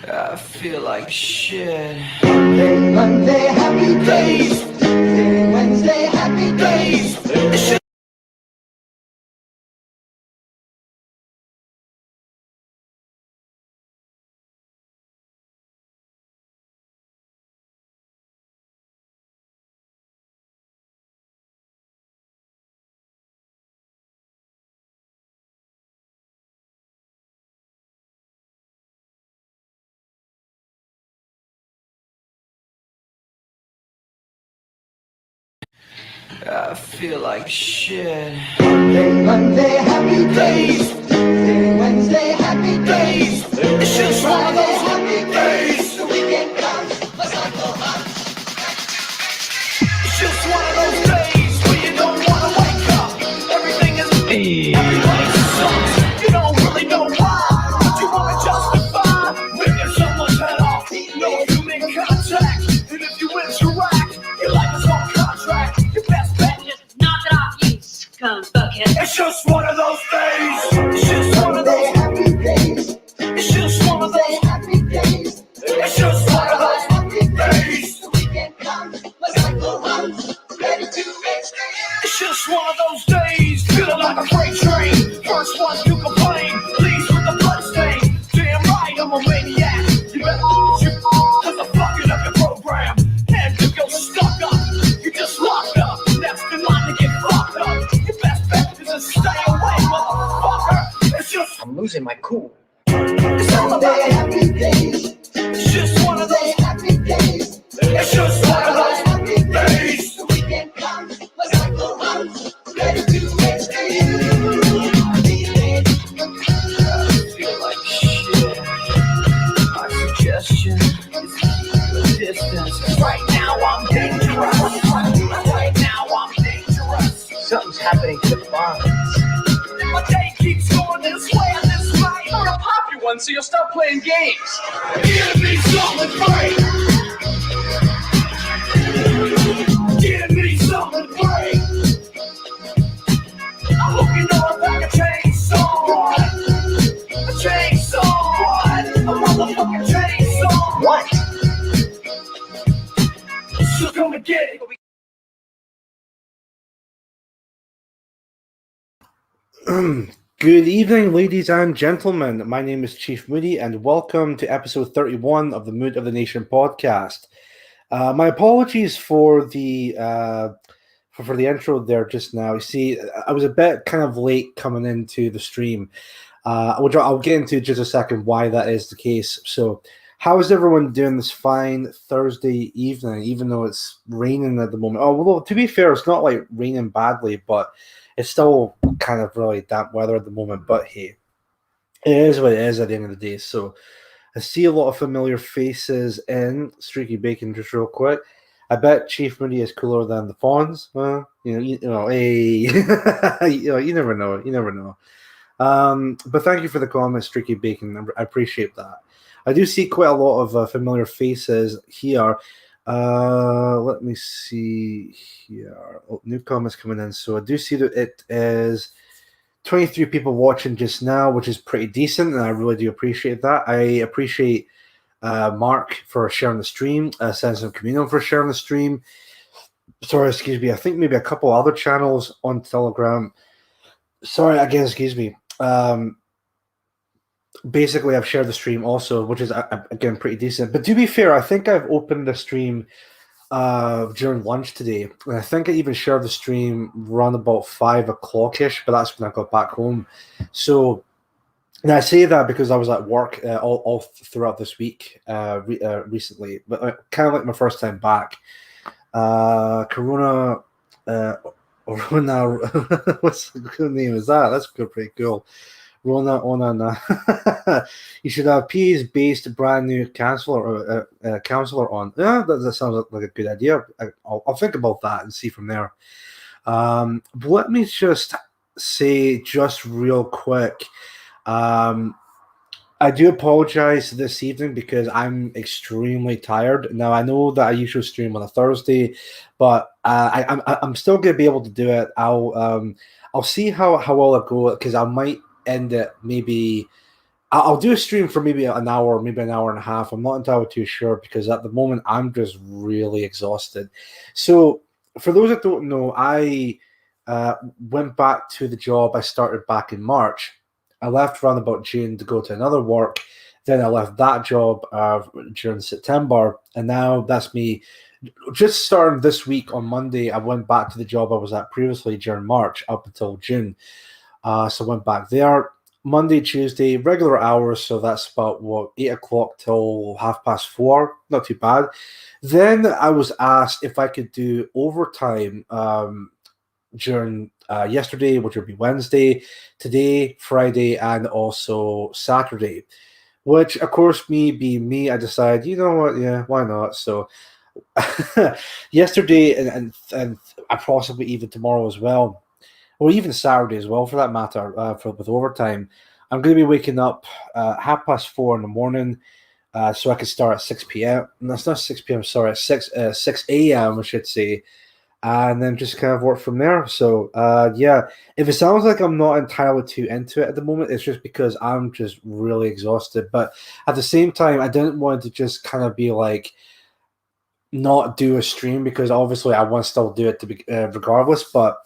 I feel like shit. Monday, happy days. Tuesday, Wednesday, happy days. I feel like shit. Monday, happy days. Tuesday, Wednesday, happy days. It's just one of Friday, those happy days. The weekend comes. Let's not go on. It's just one of those days where you don't wanna wake up. Everything is everybody sucks. You don't really know why, but you wanna justify ripping someone's head off. No human contact, and if you interact, your life is on contract. Your best bet is Just knock it off, you scumbucket. it's just one of those days. It's just one of Monday, those. happy days. It's just one of Tuesday, those. happy days. It's just one of those Happy days. days. The weekend comes. Let's not go on. Ready to extend. It's just one of those days, feeling like a freight train. First one to complain, leaves with the bloodstain. Damn right, I'm a maniac. You better shoot, cause I'm fucking up your program. And you go stuck up, you just locked up. Next in line to get fucked up. Your best bet is to stay away, motherfucker. It's just, I'm losing my cool. it's all Monday, about, happy days. it's just one of Tuesday, those, happy days. it's just one of those Happy days. The weekend comes. Let's not go on. Ready to extend. Feel like shit. My suggestion is keep the distance. Right now I'm dangerous. Right now I'm dangerous. Something's happening to the bonds. My day keeps going this way and this way. I'm gonna pop you one so you'll stop playing games. Give me something great. Give me something great. I hope you know I got a chainsaw. A chainsaw. A motherfucking chainsaw. What? So come and get it. Good evening, ladies and gentlemen. My name is Chief Moody, and welcome to episode 31 of the Mood of the Nation podcast. My apologies for the for the intro there just now. You see, I was a bit kind of late coming into the stream, which I'll get into in just a second why that is the case. So, how is everyone doing this fine Thursday evening, even though it's raining at the moment? Oh, well, to be fair, it's not like raining badly, but it's still kind of really damp weather at the moment. But hey, it is what it is at the end of the day. So I see a lot of familiar faces in Streaky Bacon just real quick. I bet Chief Moody is cooler than the Fawns. Hey, you never know. You never know. But thank you for the comments, Streaky Bacon. I appreciate that. I do see quite a lot of familiar faces here. Let me see here. Oh, new comments coming in. So I do see that it is 23 people watching just now, which is pretty decent, and I really do appreciate that. I appreciate Mark for sharing the stream, Sense of Communal for sharing the stream. Sorry, excuse me. I think maybe a couple other channels on Telegram. Sorry, again, excuse me. Basically, I've shared the stream also, which is, again, pretty decent. But to be fair, I think I've opened the stream during lunch today. And I think I even shared the stream around about 5 o'clock-ish, but that's when I got back home. So, and I say that because I was at work all throughout this week recently, but kind of like my first time back. Corona, what's the good name is that? That's pretty cool. Rona Onana. You should have PA's-based brand new counselor on. Yeah, that sounds like a good idea. I'll think about that and see from there. But let me just say just real quick. I do apologize this evening because I'm extremely tired. Now, I know that I usually stream on a Thursday, but I'm still going to be able to do it. I'll see how well it goes, because I might end it maybe I'll do a stream for maybe an hour, maybe an hour and a half. I'm not entirely too sure because at the moment I'm just really exhausted. So, for those that don't know, I went back to the job I started back in March. I left around about June to go to another work. Then I left that job during September, and now that's me. Just starting this week on Monday, I went back to the job I was at previously during March up until June. So I went back there Monday, Tuesday, regular hours. So that's about 8 o'clock till 4:30. Not too bad. Then I was asked if I could do overtime during yesterday, which would be Wednesday, today, Friday, and also Saturday. Which, of course, me being me, I decided, you know what, yeah, why not? So yesterday and possibly even tomorrow as well, or even Saturday as well, for that matter, with overtime. I'm going to be waking up 4:30 in the morning, so I can start at 6 p.m. No, it's not 6 p.m. Sorry, at 6 a.m. I should say, and then just kind of work from there. So yeah, if it sounds like I'm not entirely too into it at the moment, it's just because I'm just really exhausted. But at the same time, I didn't want to just kind of be like not do a stream because obviously I want to still do it to be regardless. But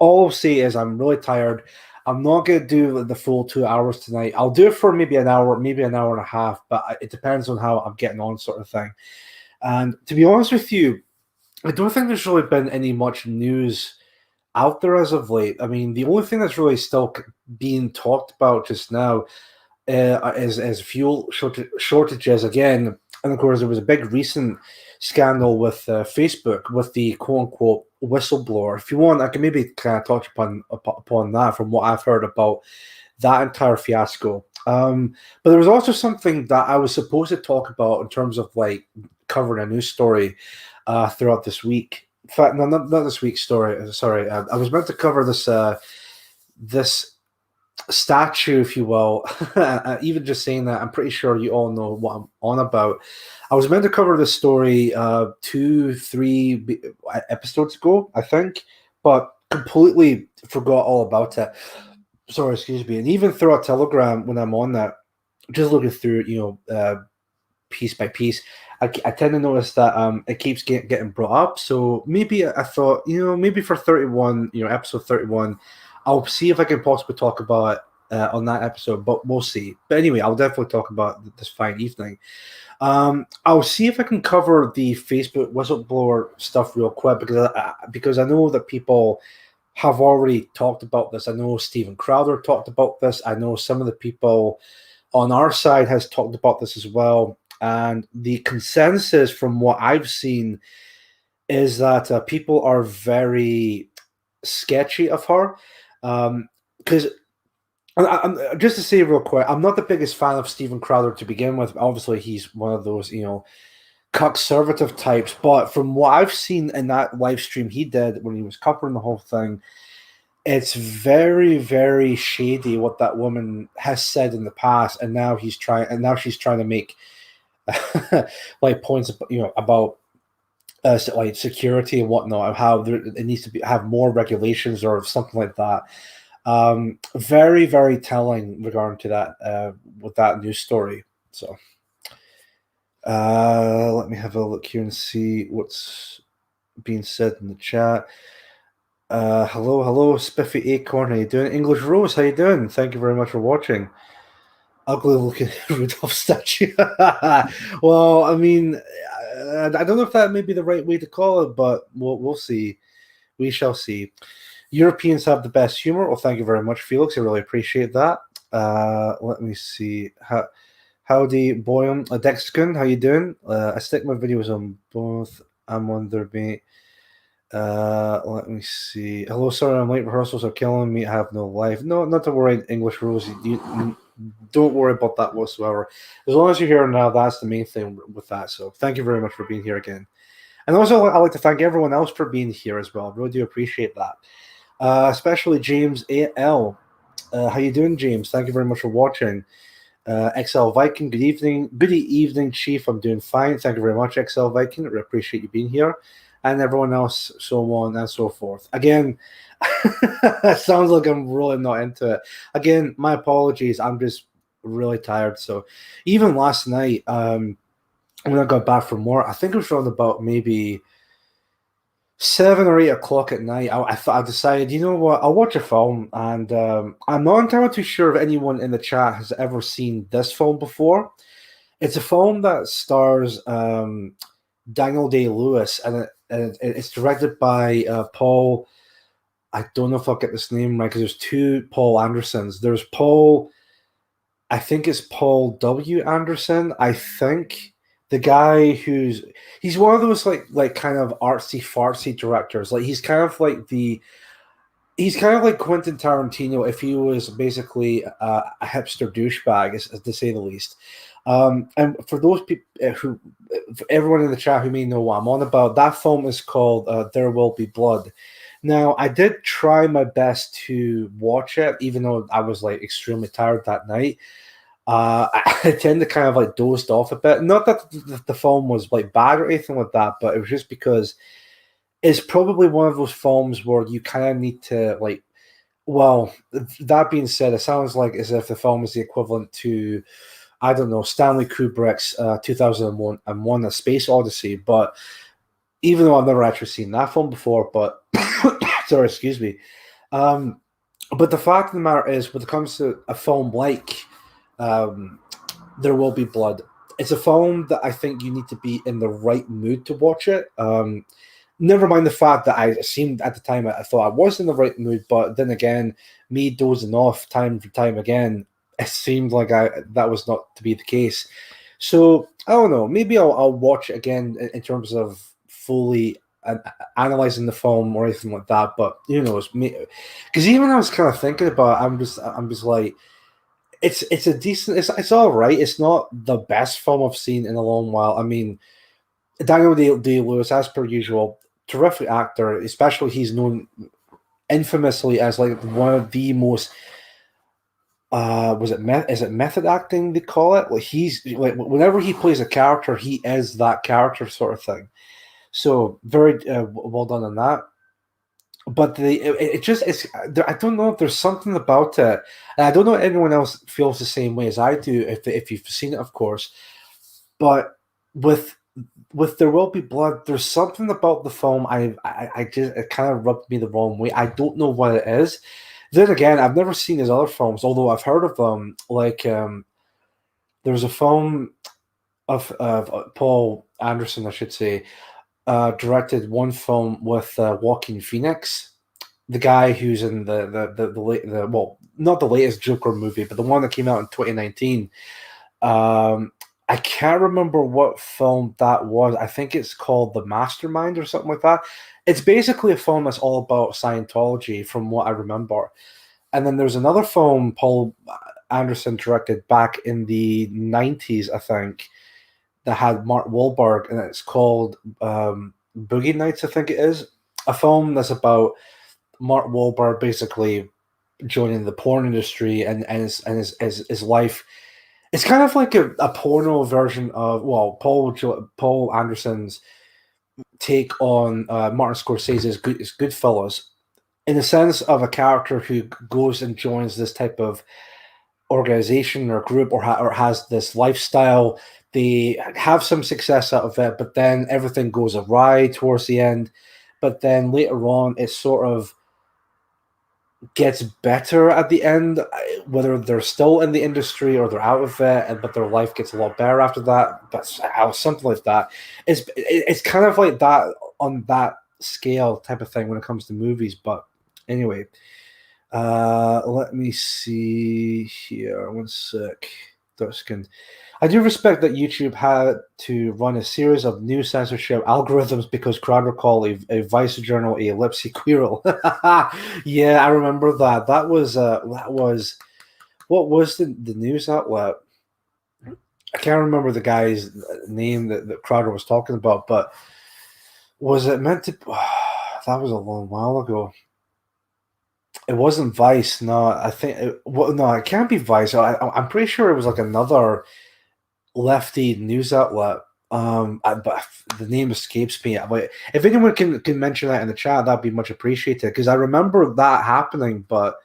all I'll say is I'm really tired. I'm not going to do the full 2 hours tonight. I'll do it for maybe an hour, maybe an hour and a half, but it depends on how I'm getting on, sort of thing. And to be honest with you, I don't think there's really been any much news out there as of late. I mean, the only thing that's really still being talked about just now is fuel shortages again. And of course, there was a big recent scandal with Facebook with the quote unquote whistleblower. If you want, I can maybe kind of touch upon that from what I've heard about that entire fiasco. But there was also something that I was supposed to talk about in terms of like covering a news story throughout this week. In fact, no, not this week's story. Sorry, I was meant to cover this statue, if you will. Even just saying that, I'm pretty sure you all know what I'm on about. I was meant to cover this story 2-3 episodes ago, I think, but completely forgot all about it. Sorry, excuse me. And even through a Telegram when I'm on that, just looking through, piece by piece, I tend to notice that it keeps getting brought up. So maybe I thought, maybe for 31, episode 31, I'll see if I can possibly talk about it on that episode, but we'll see. But anyway, I'll definitely talk about this fine evening. I'll see if I can cover the Facebook whistleblower stuff real quick because I know that people have already talked about this. I know Steven Crowder talked about this. I know some of the people on our side has talked about this as well. And the consensus from what I've seen is that people are very sketchy of her. Because just to say real quick, I'm not the biggest fan of Steven Crowder to begin with. Obviously, he's one of those, conservative types. But from what I've seen in that live stream he did when he was covering the whole thing, it's very, very shady what that woman has said in the past, and now she's trying to make like points, about like security and whatnot, and how it needs to have more regulations or something like that. Very, very telling regarding to that with that news story. So let me have a look here and see what's being said in the chat. Hello, Spiffy Acorn. How you doing? English Rose, how you doing? Thank you very much for watching. Ugly looking Rudolph statue. Well, I mean, I don't know if that may be the right way to call it, but we'll see. We shall see. Europeans have the best humor. Well, thank you very much, Felix. I really appreciate that. Let me see. Howdy, Boyum. Dexcon, how you doing? I stick my videos on both. I'm on their mate. Let me see. Hello, sorry, I'm late. Rehearsals are killing me. I have no life. No, not to worry, English Rose. You don't worry about that whatsoever. As long as you're here now, that's the main thing with that. So thank you very much for being here again. And also, I'd like to thank everyone else for being here as well. I really do appreciate that. Especially James A.L. How you doing, James? Thank you very much for watching. XL Viking, good evening. Good evening, Chief. I'm doing fine. Thank you very much, XL Viking. I really appreciate you being here. And everyone else, so on and so forth. Again, it sounds like I'm really not into it. Again, my apologies. I'm just really tired. So even last night, when I got back from work, I think it was around about maybe 7 or 8 o'clock at night. I decided, you know what, I'll watch a film, and I'm not entirely too sure if anyone in the chat has ever seen this film before. It's a film that stars Daniel Day-Lewis, and it's directed by Paul. I don't know if I'll get this name right because there's two Paul Andersons. There's Paul, I think it's Paul W. Anderson. I think the guy he's one of those like kind of artsy fartsy directors. Like he's kind of like Quentin Tarantino if he was basically a hipster douchebag, as to say the least. And for those people for everyone in the chat who may know what I'm on about, that film is called There Will Be Blood. Now, I did try my best to watch it, even though I was like extremely tired that night. I tend to kind of like dozed off a bit. Not that the film was like bad or anything like that, but it was just because it's probably one of those films where you kind of need to like. Well, that being said, it sounds like as if the film is the equivalent to, I don't know, Stanley Kubrick's 2001: A Space Odyssey. But even though I've never actually seen that film before, but sorry, excuse me. But the fact of the matter is, when it comes to a film like There Will Be Blood, it's a film that I think you need to be in the right mood to watch it. Never mind the fact that I seemed at the time I thought I was in the right mood, but then again, me dozing off time for time again, it seemed like that was not to be the case. So I don't know. Maybe I'll watch it again in terms of fully analyzing the film or anything like that. But you know, because even I was kind of thinking about it, I'm just like, it's a decent. It's all right. It's not the best film I've seen in a long while. I mean, Daniel Day-Lewis, as per usual, terrific actor. Especially he's known infamously as like one of the most. Is it method acting they call it? Like he's like whenever he plays a character, he is that character sort of thing. So very well done on that. But it just it's I don't know if there's something about it, and I don't know if anyone else feels the same way as I do. If you've seen it, of course, but with There Will Be Blood, there's something about the film I just it kind of rubbed me the wrong way. I don't know what it is. Then again, I've never seen his other films, although I've heard of them. Like there's a film of Paul Anderson, I should say, directed one film with Joaquin Phoenix, the guy who's in the well, not the latest Joker movie, but the one that came out in 2019. I can't remember what film that was. I think it's called The Mastermind or something like that. It's basically a film that's all about Scientology, from what I remember. And then there's another film Paul Anderson directed back in the 90s, I think, that had Mark Wahlberg, and it's called Boogie Nights, I think it is. A film that's about Mark Wahlberg basically joining the porn industry and his life. It's kind of like a porno version of, well, Paul Anderson's take on Martin Scorsese's Goodfellas, in the sense of a character who goes and joins this type of organization or group or has this lifestyle. They have some success out of it, but then everything goes awry towards the end. But then later on, it sort of gets better at the end, whether they're still in the industry or they're out of it, but their life gets a lot better after that. But something like that. It's kind of like that on that scale type of thing when it comes to movies. But anyway, let me see here. One sec. I do respect that YouTube had to run a series of new censorship algorithms because Crowder called a Vice journal a Lipsy Quirrell. Yeah, I remember that. That was what was the news outlet? I can't remember the guy's name that Crowder was talking about, but was it meant to? That was a long while ago. It wasn't Vice. No, I think. No, it can't be Vice. I'm pretty sure it was like another lefty news outlet. But the name escapes me. But if anyone can mention that in the chat, that'd be much appreciated. Because I remember that happening. But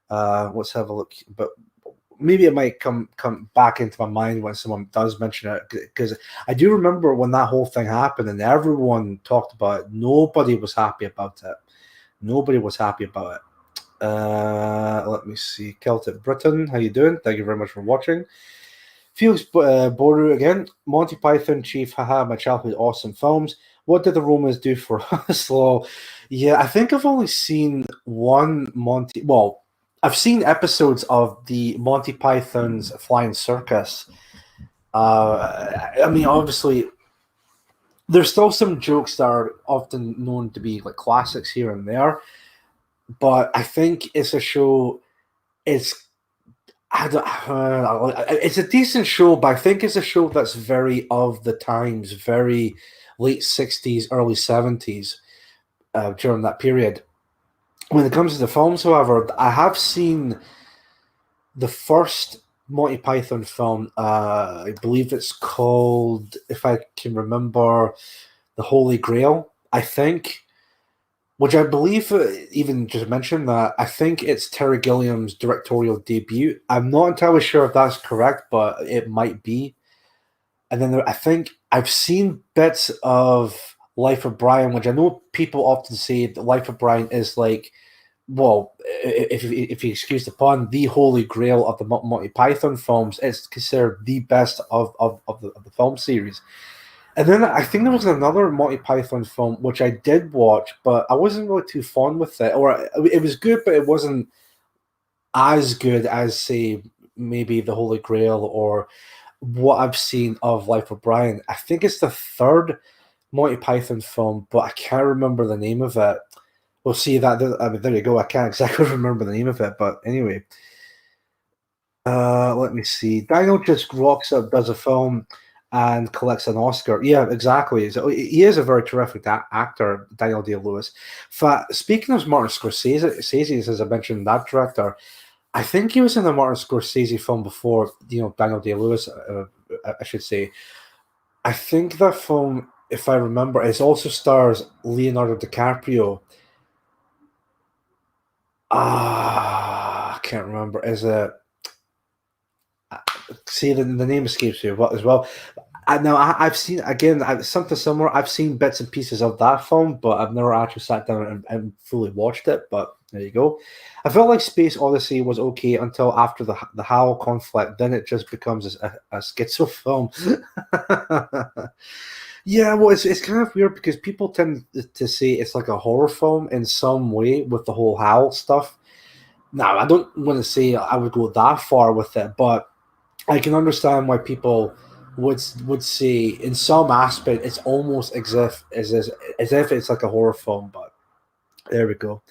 let's have a look. But maybe it might come back into my mind when someone does mention it, because I do remember when that whole thing happened and everyone talked about it. Nobody was happy about it. Nobody was happy about it. Let me see. Celtic Britain, how you doing? Thank you very much for watching. Felix Boru again. Monty Python, Chief, haha, my childhood awesome films. What did the Romans do for us? Well, yeah, I think I've only seen one Monty. Well, I've seen episodes of the Monty Python's Flying Circus. I mean, obviously, there's still some jokes that are often known to be like classics here and there, but I think it's a show. It's it's a decent show, but I think it's a show that's very of the times, very late 60s, early 70s during that period. When it comes to the films, however, I have seen the first Monty Python film. I believe it's called, if I can remember, The Holy Grail, I think. Which I believe, even just mentioned that, I think it's Terry Gilliam's directorial debut. I'm not entirely sure if that's correct, but it might be. And then I think I've seen bits of Life of Brian, which I know people often say that Life of Brian is like, well, if you excuse the pun, the holy grail of the Monty Python films. It's considered the best of the film series. And then I think there was another Monty Python film which I did watch, but I wasn't really too fond with it. Or it was good, but it wasn't as good as, say, maybe The Holy Grail or what I've seen of Life of Brian. I think it's the third Monty Python film, but I can't remember the name of it. We'll see that. I mean, there you go. I can't exactly remember the name of it, but anyway. Let me see. Daniel just rocks up, does a film, and collects an Oscar. Yeah, exactly. So he is a very terrific actor, Daniel Day-Lewis. Speaking of Martin Scorsese, as I mentioned, that director, I think he was in a Martin Scorsese film before, Daniel Day-Lewis, I should say. I think that film, if I remember, it also stars Leonardo DiCaprio. I can't remember. Is it... See, the name escapes me as well. Now, I've seen, again, something similar. I've seen bits and pieces of that film, but I've never actually sat down and fully watched it. But there you go. I felt like Space Odyssey was okay until after the HAL conflict. Then it just becomes a schizo film. Yeah, well, it's kind of weird because people tend to say it's like a horror film in some way with the whole HAL stuff. Now, I don't want to say I would go that far with it, but I can understand why people would say in some aspect it's almost as if it's like a horror film. But there we go.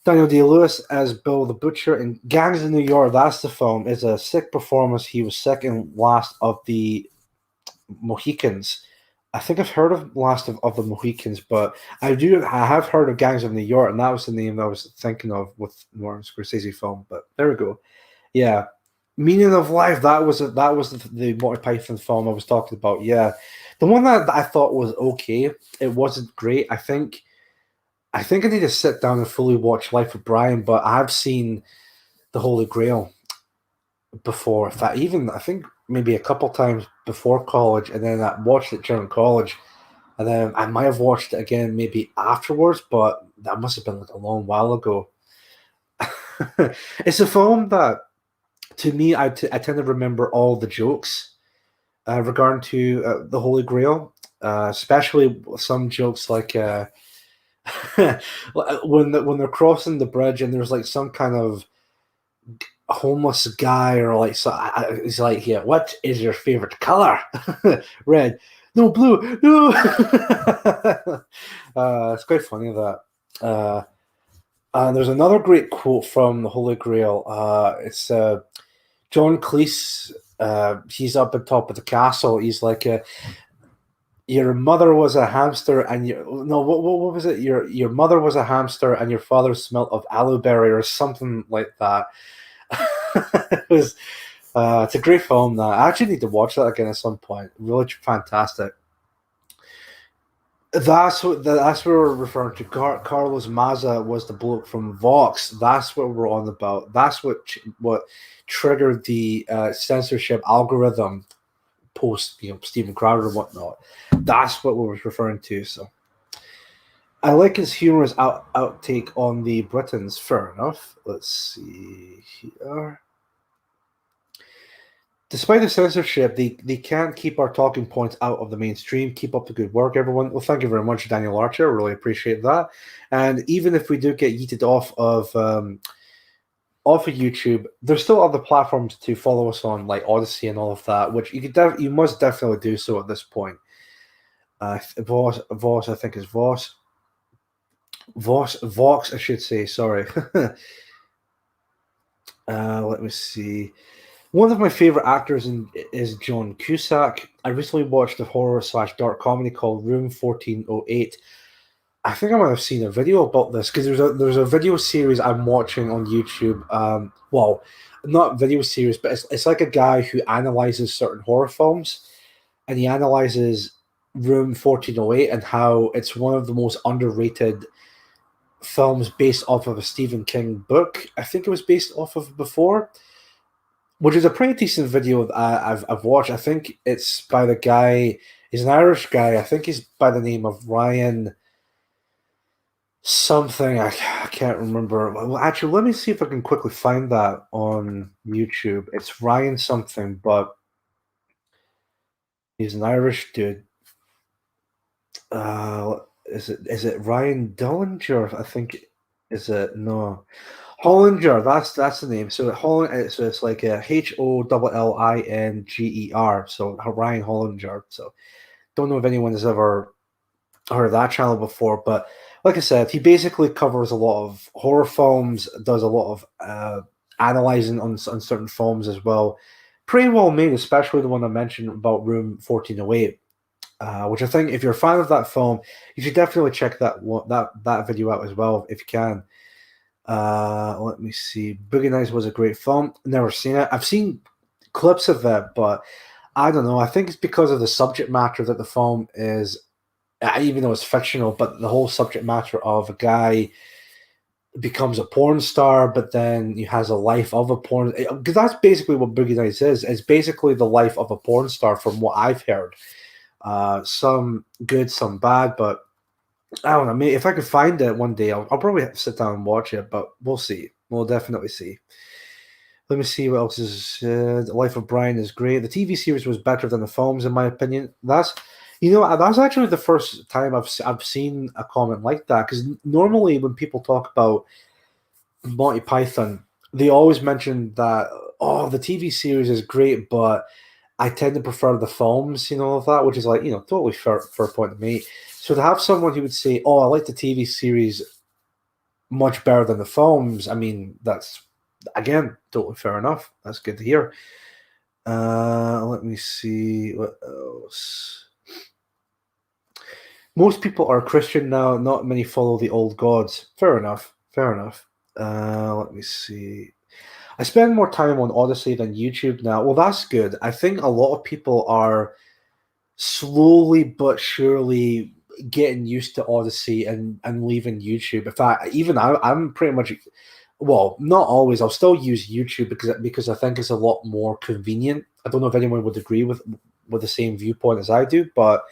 Daniel Day-Lewis as Bill the Butcher in Gangs of New York. That's the film. It's a sick performance. He was second last of the Mohicans. I think I've heard of Last of the Mohicans, but I have heard of Gangs of New York, and that was the name that I was thinking of with Martin Scorsese film. But there we go. Yeah. Meaning of Life, that was the Monty Python film I was talking about. Yeah, the one that I thought was okay. It wasn't great. I think I need to sit down and fully watch Life of Brian, but I've seen The Holy Grail before. In fact, even I think maybe a couple times before college, and then I watched it during college, and then I might have watched it again maybe afterwards, but that must have been like a long while ago. It's a film that, to me, I tend to remember all the jokes regarding to the Holy Grail, especially some jokes like when they're crossing the bridge and there's like some kind of homeless guy or like he's like, yeah, what is your favorite color? Red. No, blue. No. It's quite funny that. There's another great quote from the Holy Grail. It's John Cleese. He's up at top of the castle. He's like, your mother was a hamster, and what was it? Your mother was a hamster, and your father smelled of aloe berry or something like that. It's a great film. I actually need to watch that again at some point. Really fantastic. That's what we're referring to. Carlos Maza was the bloke from Vox. That's what we're on about. That's what triggered the censorship algorithm post, Stephen Crowder and whatnot. That's what we were referring to. So I like his humorous outtake on the Britons. Fair enough. Let's see here. Despite the censorship, they can't keep our talking points out of the mainstream. Keep up the good work, everyone. Well, thank you very much, Daniel Archer. Really appreciate that. And even if we do get yeeted off of YouTube, there's still other platforms to follow us on, like Odyssey and all of that, which you must definitely do so at this point. Voss, I think is Voss. Vox, I should say. Sorry. Let me see. One of my favorite actors is John Cusack. I recently watched a horror/dark comedy called Room 1408. I think I might have seen a video about this because there's a video series I'm watching on YouTube. Well, not video series, but it's like a guy who analyzes certain horror films, and he analyzes Room 1408 and how it's one of the most underrated films based off of a Stephen King book. I think it was based off of before, which is a pretty decent video that I've watched. I think it's by the guy. He's an Irish guy. I think he's by the name of Ryan something. I can't remember. Well, actually, let me see if I can quickly find that on YouTube. It's Ryan something, but he's an Irish dude. Is it Ryan Dillinger? I think is it no. Hollinger, that's the name. So so it's like a HOLLINGER. So Ryan Hollinger. So don't know if anyone has ever heard of that channel before, but like I said, he basically covers a lot of horror films, does a lot of analyzing on certain films as well. Pretty well made, especially the one I mentioned about Room 1408. Which I think, if you're a fan of that film, you should definitely check that video out as well if you can. Let me see. Boogie Nights was a great film. Never seen it. I've seen clips of it, but I don't know. I think it's because of the subject matter that the film is, even though it's fictional, but the whole subject matter of a guy becomes a porn star, but then he has a life of a porn. Because that's basically what Boogie Nights is. It's basically the life of a porn star, from what I've heard. Some good, some bad, but I don't know. Maybe if I could find it one day, I'll probably have to sit down and watch it, but we'll see. We'll definitely see. Let me see what else is said. The Life of Brian is great. The TV series was better than the films, in my opinion. That's actually the first time I've seen a comment like that, because normally when people talk about Monty Python, they always mention that, oh, the TV series is great, but I tend to prefer the films, of that, which is like, totally fair point to me. So to have someone who would say, oh, I like the TV series much better than the films, I mean, that's, again, totally fair enough. That's good to hear. Let me see what else. Most people are Christian now. Not many follow the old gods. Fair enough. Let me see. I spend more time on Odyssey than YouTube now. Well, that's good. I think a lot of people are slowly but surely getting used to Odyssey and leaving YouTube. In fact, even I'm pretty much, well, not always. I'll still use YouTube because I think it's a lot more convenient. I don't know if anyone would agree with the same viewpoint as I do, but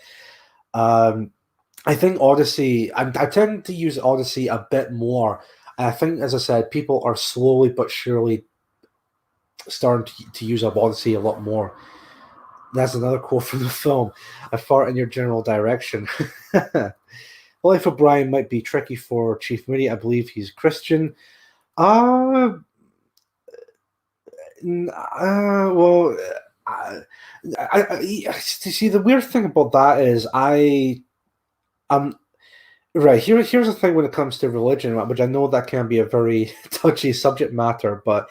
I think Odyssey, I tend to use Odyssey a bit more. And I think, as I said, people are slowly but surely starting to use up Odyssey a lot more. That's another quote from the film. I fart in your general direction. Life of Brian might be tricky for Chief Moody. I believe he's Christian. Well, see, the weird thing about that is right, here's the thing when it comes to religion, which I know that can be a very touchy subject matter, but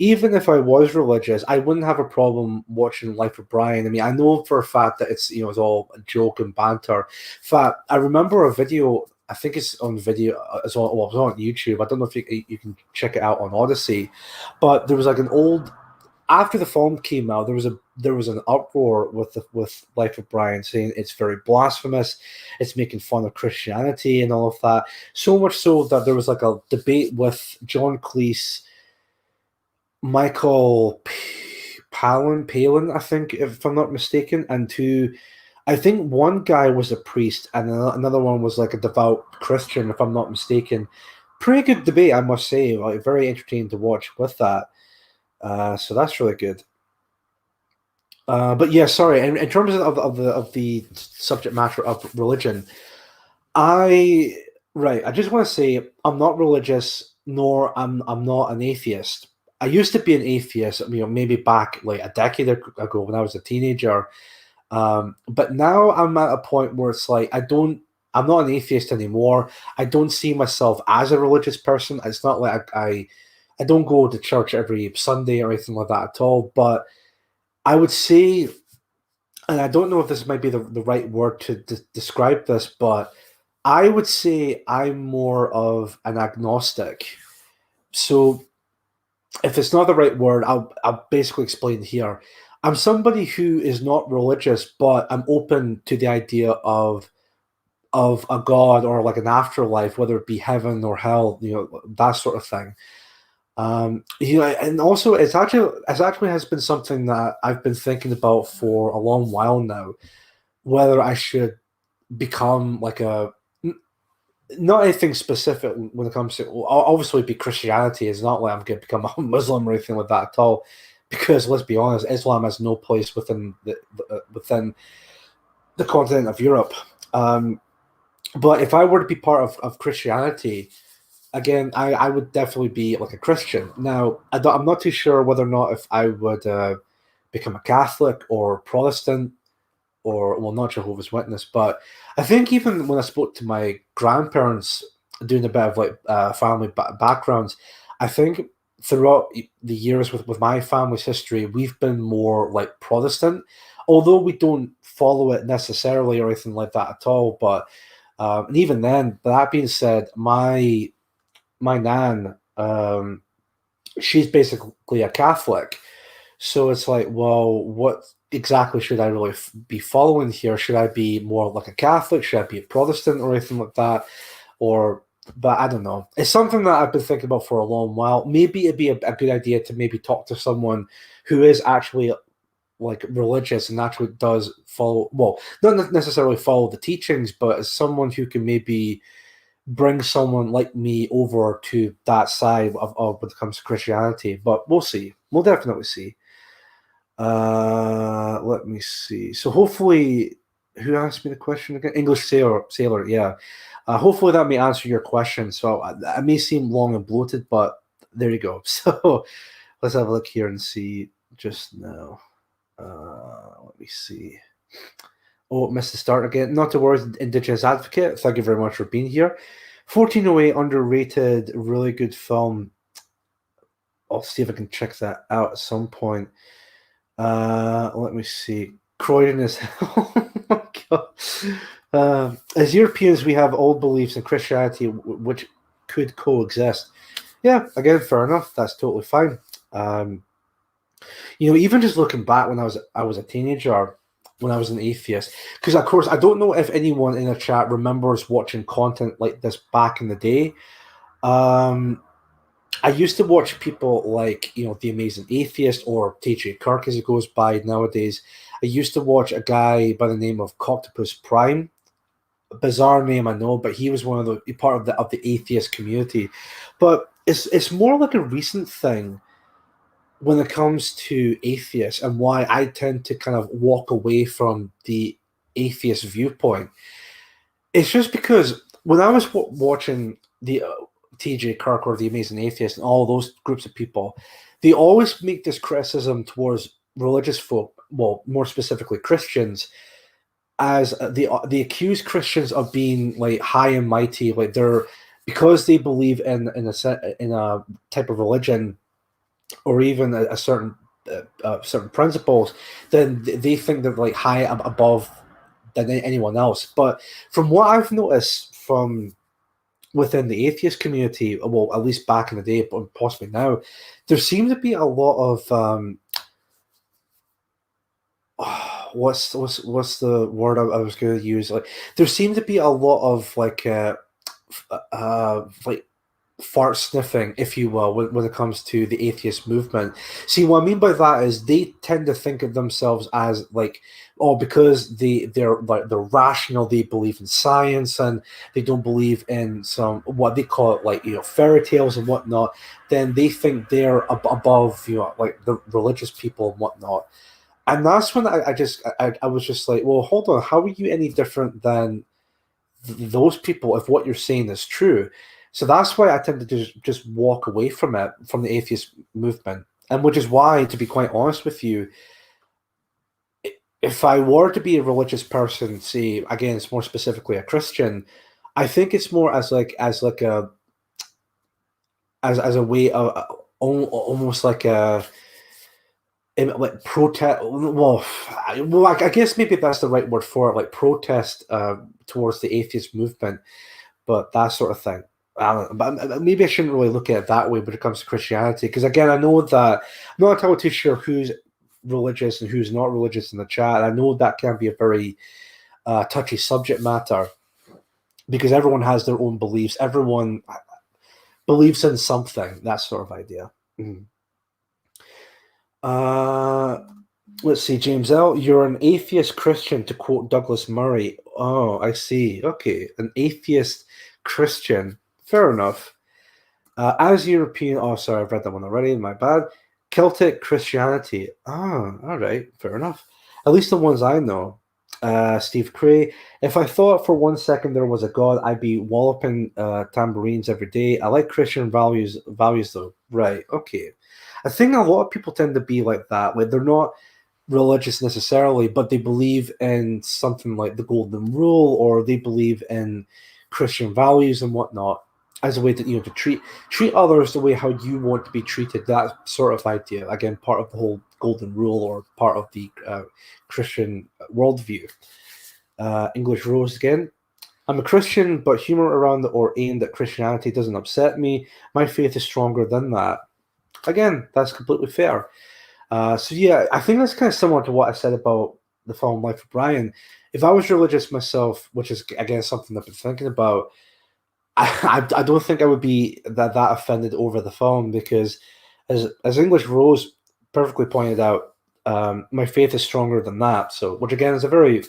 even if I was religious, I wouldn't have a problem watching Life of Brian. I mean, I know for a fact that it's all a joke and banter. In fact, I remember a video, I think it's on video, it's on YouTube. I don't know if you can check it out on Odyssey, but there was like an old after the film came out, there was an uproar with Life of Brian, saying it's very blasphemous, it's making fun of Christianity and all of that. So much so that there was like a debate with John Cleese, Michael Palin, I think, if I'm not mistaken, and two. I think one guy was a priest and another one was like a devout Christian, if I'm not mistaken. Pretty good debate, I must say. Like, very entertaining to watch with that. So that's really good. But yeah, sorry. In terms of the subject matter of religion, I I just want to say I'm not religious, nor I'm not an atheist. I used to be an atheist, maybe back like a decade ago when I was a teenager. But now I'm at a point where it's like I'm not an atheist anymore. I don't see myself as a religious person. It's not like I don't go to church every Sunday or anything like that at all. But I would say, and I don't know if this might be the right word to describe this, but I would say I'm more of an agnostic. So if it's not the right word, I'll basically explain here. I'm somebody who is not religious, but I'm open to the idea of a god or like an afterlife, whether it be heaven or hell, that sort of thing. And also it's actually has been something that I've been thinking about for a long while now, whether I should become like not anything specific when it comes to, well, obviously be Christianity. It's not like I'm going to become a Muslim or anything like that at all, because let's be honest, Islam has no place within the continent of Europe. But if I were to be part of Christianity, again, I would definitely be like a Christian. Now, I'm not too sure whether or not if I would become a Catholic or Protestant, or, well, not Jehovah's Witness, but I think even when I spoke to my grandparents, doing a bit of like family backgrounds, I think throughout the years with my family's history, we've been more like Protestant, although we don't follow it necessarily or anything like that at all. But and even then, that being said, my nan, she's basically a Catholic. So it's like, well, what exactly should I really be following here? Should I be more like a Catholic? Should I be a Protestant or anything like that? But I don't know. It's something that I've been thinking about for a long while. Maybe it'd be a good idea to maybe talk to someone who is actually like religious and actually does follow, well, not necessarily follow the teachings, but as someone who can maybe bring someone like me over to that side of when it comes to Christianity. But we'll see. We'll definitely see. Let me see. So hopefully, who asked me the question again? English sailor. Yeah. Hopefully that may answer your question. So I may seem long and bloated, but there you go. So let's have a look here and see just now. Let me see. Oh, missed the start again. Not to worry, Indigenous Advocate. Thank you very much for being here. 1408, underrated, really good film. I'll see if I can check that out at some point. Let me see. Croydon is oh my god. As Europeans, we have old beliefs in Christianity which could coexist. Yeah, again, fair enough. That's totally fine. Even just looking back when I was a teenager, when I was an atheist, because of course I don't know if anyone in the chat remembers watching content like this back in the day. I used to watch people like, The Amazing Atheist, or TJ Kirk as he goes by nowadays. I used to watch a guy by the name of Coctopus Prime. Bizarre name, I know, but he was one of the part of the atheist community. But it's more like a recent thing when it comes to atheists, and why I tend to kind of walk away from the atheist viewpoint. It's just because when I was watching the TJ Kirk or The Amazing Atheist and all those groups of people, they always make this criticism towards religious folk, well, more specifically Christians, as they accuse Christians of being like high and mighty, like they're, because they believe in a type of religion, or even a certain principles, then they think they're like high above than anyone else. But from what I've noticed from within the atheist community, well, at least back in the day, but possibly now, there seems to be a lot of what's the word I was going to use? Like, there seemed to be a lot of like fart sniffing, if you will, when it comes to the atheist movement. See, what I mean by that is they tend to think of themselves as like, oh, because they're rational, they believe in science, and they don't believe in some what they call it, like, fairy tales and whatnot. Then they think they're above, like the religious people and whatnot. And that's when I was just like, well, hold on, how are you any different than those people if what you're saying is true? So that's why I tend to just walk away from it, from the atheist movement. And which is why, to be quite honest with you, if I were to be a religious person, say again, it's more specifically a Christian, I think it's more as a way of almost like a like protest. Well, I guess maybe that's the right word for it, like protest towards the atheist movement, but that sort of thing. I don't know, but maybe I shouldn't really look at it that way when it comes to Christianity, because again, I know that I'm not entirely too sure who's religious and who's not religious in the chat. I know that can be a very touchy subject matter because everyone has their own beliefs. Everyone believes in something, that sort of idea. Mm. Let's see, James L. You're an atheist Christian, to quote Douglas Murray. Oh, I see. Okay, an atheist Christian. Fair enough. As European, oh, sorry, I've read that one already. My bad. Celtic Christianity. Ah, all right, fair enough. At least the ones I know. Steve Cray. If I thought for 1 second there was a God, I'd be walloping tambourines every day. I like Christian values though. Right, okay. I think a lot of people tend to be like that. Like, they're not religious necessarily, but they believe in something like the golden rule, or they believe in Christian values and whatnot, as a way to to treat others the way how you want to be treated. That sort of idea, again, part of the whole golden rule, or part of the Christian worldview. English Rose again. I'm a Christian, but humor around or aimed at Christianity doesn't upset me. My faith is stronger than that. Again, that's completely fair. So yeah, I think that's kind of similar to what I said about the film Life of Brian. If I was religious myself, which is again something I've been thinking about, I don't think I would be that offended over the film, because as English Rose perfectly pointed out, my faith is stronger than that. So, which again is a very,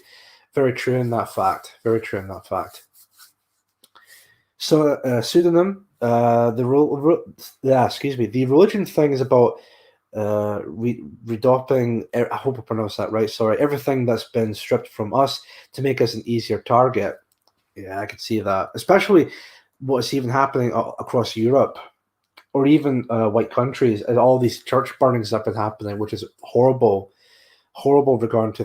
very true in that fact. Very true in that fact. So, pseudonym. The religion thing is about redoping. I hope I pronounced that right. Sorry, everything that's been stripped from us to make us an easier target. Yeah, I could see that, especially what's even happening across Europe, or even white countries, and all these church burnings that have been happening, which is horrible, horrible regarding to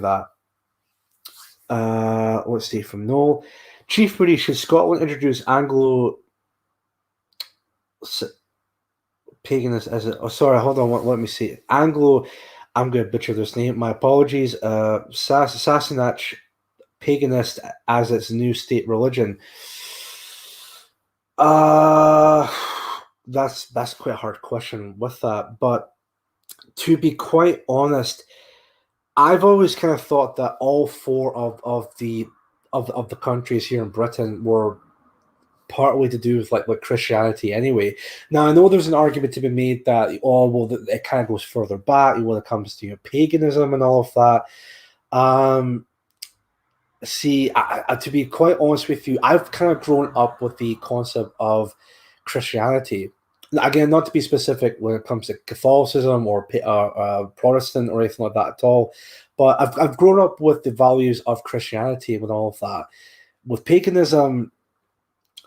that. Let's see, from Noel. Chief Moody, should Scotland introduce Anglo paganism as a... Oh, sorry, hold on, let me see. Anglo, I'm going to butcher this name, my apologies. Sassenach paganist as its new state religion. That's quite a hard question with that, but to be quite honest, I've always kind of thought that all four of the countries here in Britain were partly to do with like Christianity anyway. Now I know there's an argument to be made that it kind of goes further back when it comes to paganism and all of that. See, to be quite honest with you, I've kind of grown up with the concept of Christianity. Again, not to be specific when it comes to Catholicism or Protestant or anything like that at all, but I've grown up with the values of Christianity and all of that. With paganism,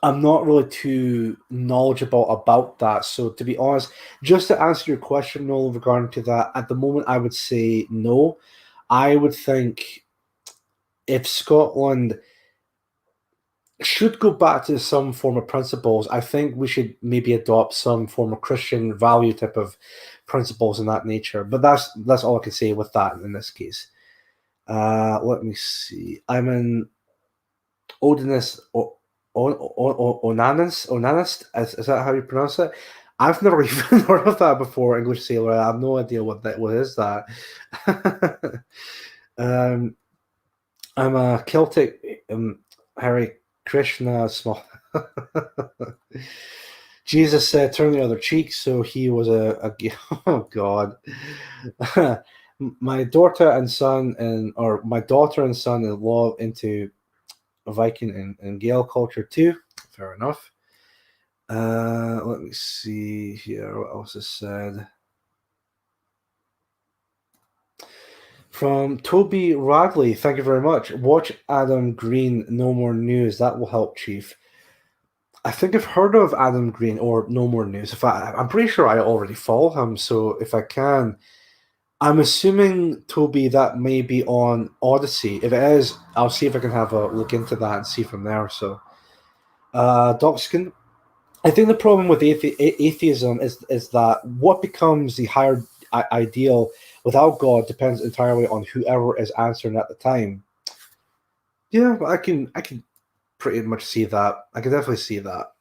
I'm not really too knowledgeable about that. So to be honest, just to answer your question, Noel, regarding to that, at the moment I would say no. I would think if Scotland should go back to some form of principles, I think we should maybe adopt some form of Christian value type of principles in that nature. But that's all I can say with that in this case. Let me see. I'm an Odinist onanist. Is that how you pronounce it? I've never even heard of that before, English sailor. I have no idea what is that. Um, I'm a Celtic Hare Krishna small. Jesus said, "Turn the other cheek." So he was a oh God. My daughter and son or my daughter and son-in-law into Viking and Gael culture too. Fair enough. Let me see here. What else is said? From Toby Radley, thank you very much. Watch Adam Green, No More News. That will help, Chief. I think I've heard of Adam Green or No More News. I'm pretty sure I already follow him. So if I can, I'm assuming, Toby, that may be on Odyssey. If it is, I'll see if I can have a look into that and see from there. So, Doxkin, I think the problem with atheism is that what becomes the higher ideal without God depends entirely on whoever is answering at the time. Yeah, I can pretty much see that. I can definitely see that.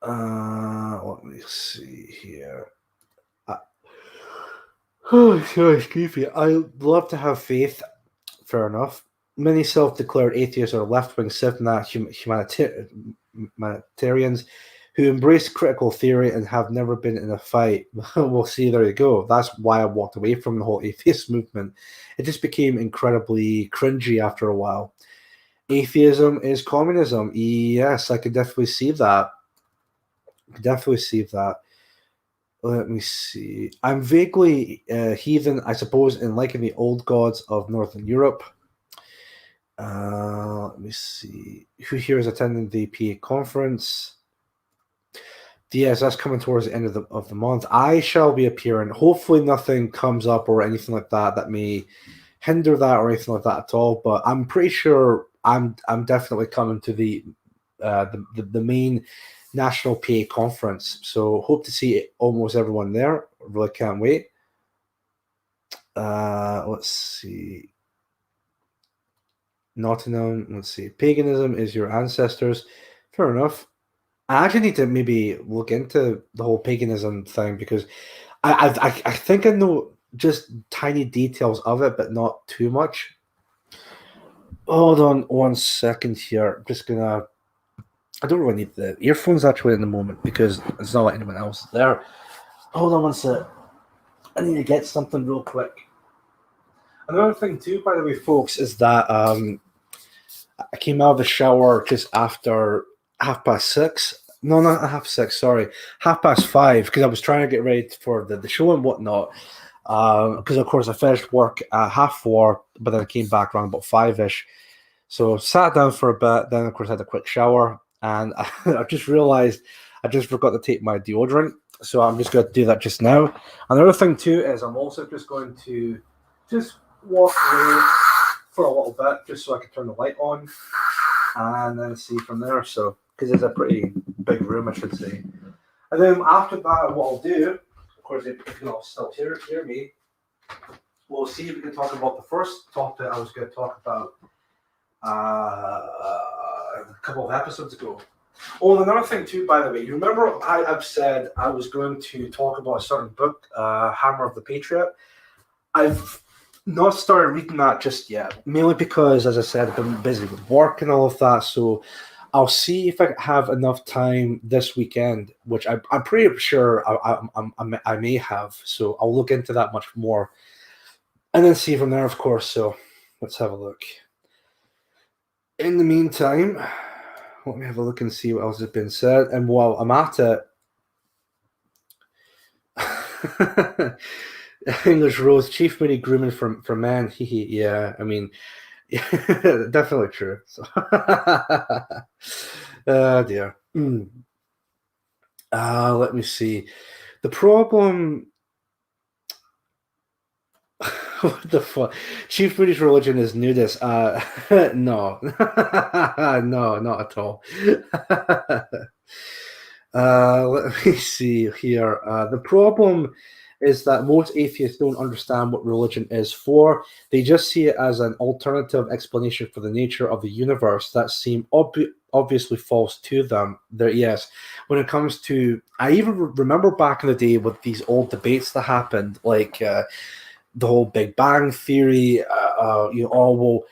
Let me see here. Oh, sorry, excuse me. I love to have faith. Fair enough. Many self-declared atheists are left-wing humanitarians who embrace critical theory and have never been in a fight. We'll see. There you go. That's why I walked away from the whole atheist movement. It just became incredibly cringy after a while. Atheism is communism. Yes, I could definitely see that. Definitely see that. Let me see. I'm vaguely heathen, I suppose, in liking the old gods of Northern Europe. Let me see. Who here is attending the PA conference? Yes, that's coming towards the end of the month. I shall be appearing. Hopefully, nothing comes up or anything like that that may hinder that or anything like that at all. But I'm pretty sure I'm definitely coming to the main national PA conference. So hope to see almost everyone there. Really can't wait. Let's see. Nottingham. Let's see. Paganism is your ancestors. Fair enough. I actually need to maybe look into the whole paganism thing because I think I know just tiny details of it, but not too much. Hold on 1 second here. I'm just gonna. I don't really need the earphones actually in the moment because it's not like anyone else there. Hold on 1 sec. I need to get something real quick. Another thing too, by the way, folks, is that I came out of the shower just after 6:30. No, not 6:30. Sorry, 5:30, because I was trying to get ready for the show and whatnot. Because of course I finished work at 4:30, but then I came back around about 5ish. So sat down for a bit. Then of course I had a quick shower, and I just realized I just forgot to take my deodorant. So I'm just going to do that just now. Another thing too is I'm also just going to just walk away for a little bit, just so I can turn the light on, and then see from there. So, because it's a pretty big room, I should say. And then after that, what I'll do, of course, if you can all still hear me, we'll see if we can talk about the first topic I was going to talk about a couple of episodes ago. Oh, and another thing too, by the way, you remember I've said I was going to talk about a certain book, Hammer of the Patriot. I've not started reading that just yet, mainly because, as I said, I've been busy with work and all of that. So I'll see if I have enough time this weekend, which I'm pretty sure I may have. So I'll look into that much more, and then see from there, of course. So let's have a look. In the meantime, let me have a look and see what else has been said. And while I'm at it, English Rose, Chief Moody grooming for men. Yeah, I mean, definitely true. So, dear. Let me see. The problem. What the fuck? Chief Moody's religion is nudist. No, no, not at all. Let me see here. The problem is that most atheists don't understand what religion is for. They just see it as an alternative explanation for the nature of the universe that seem obviously false to them. Yes, when it comes to, I even remember back in the day with these old debates that happened, like the whole Big Bang theory, oh well,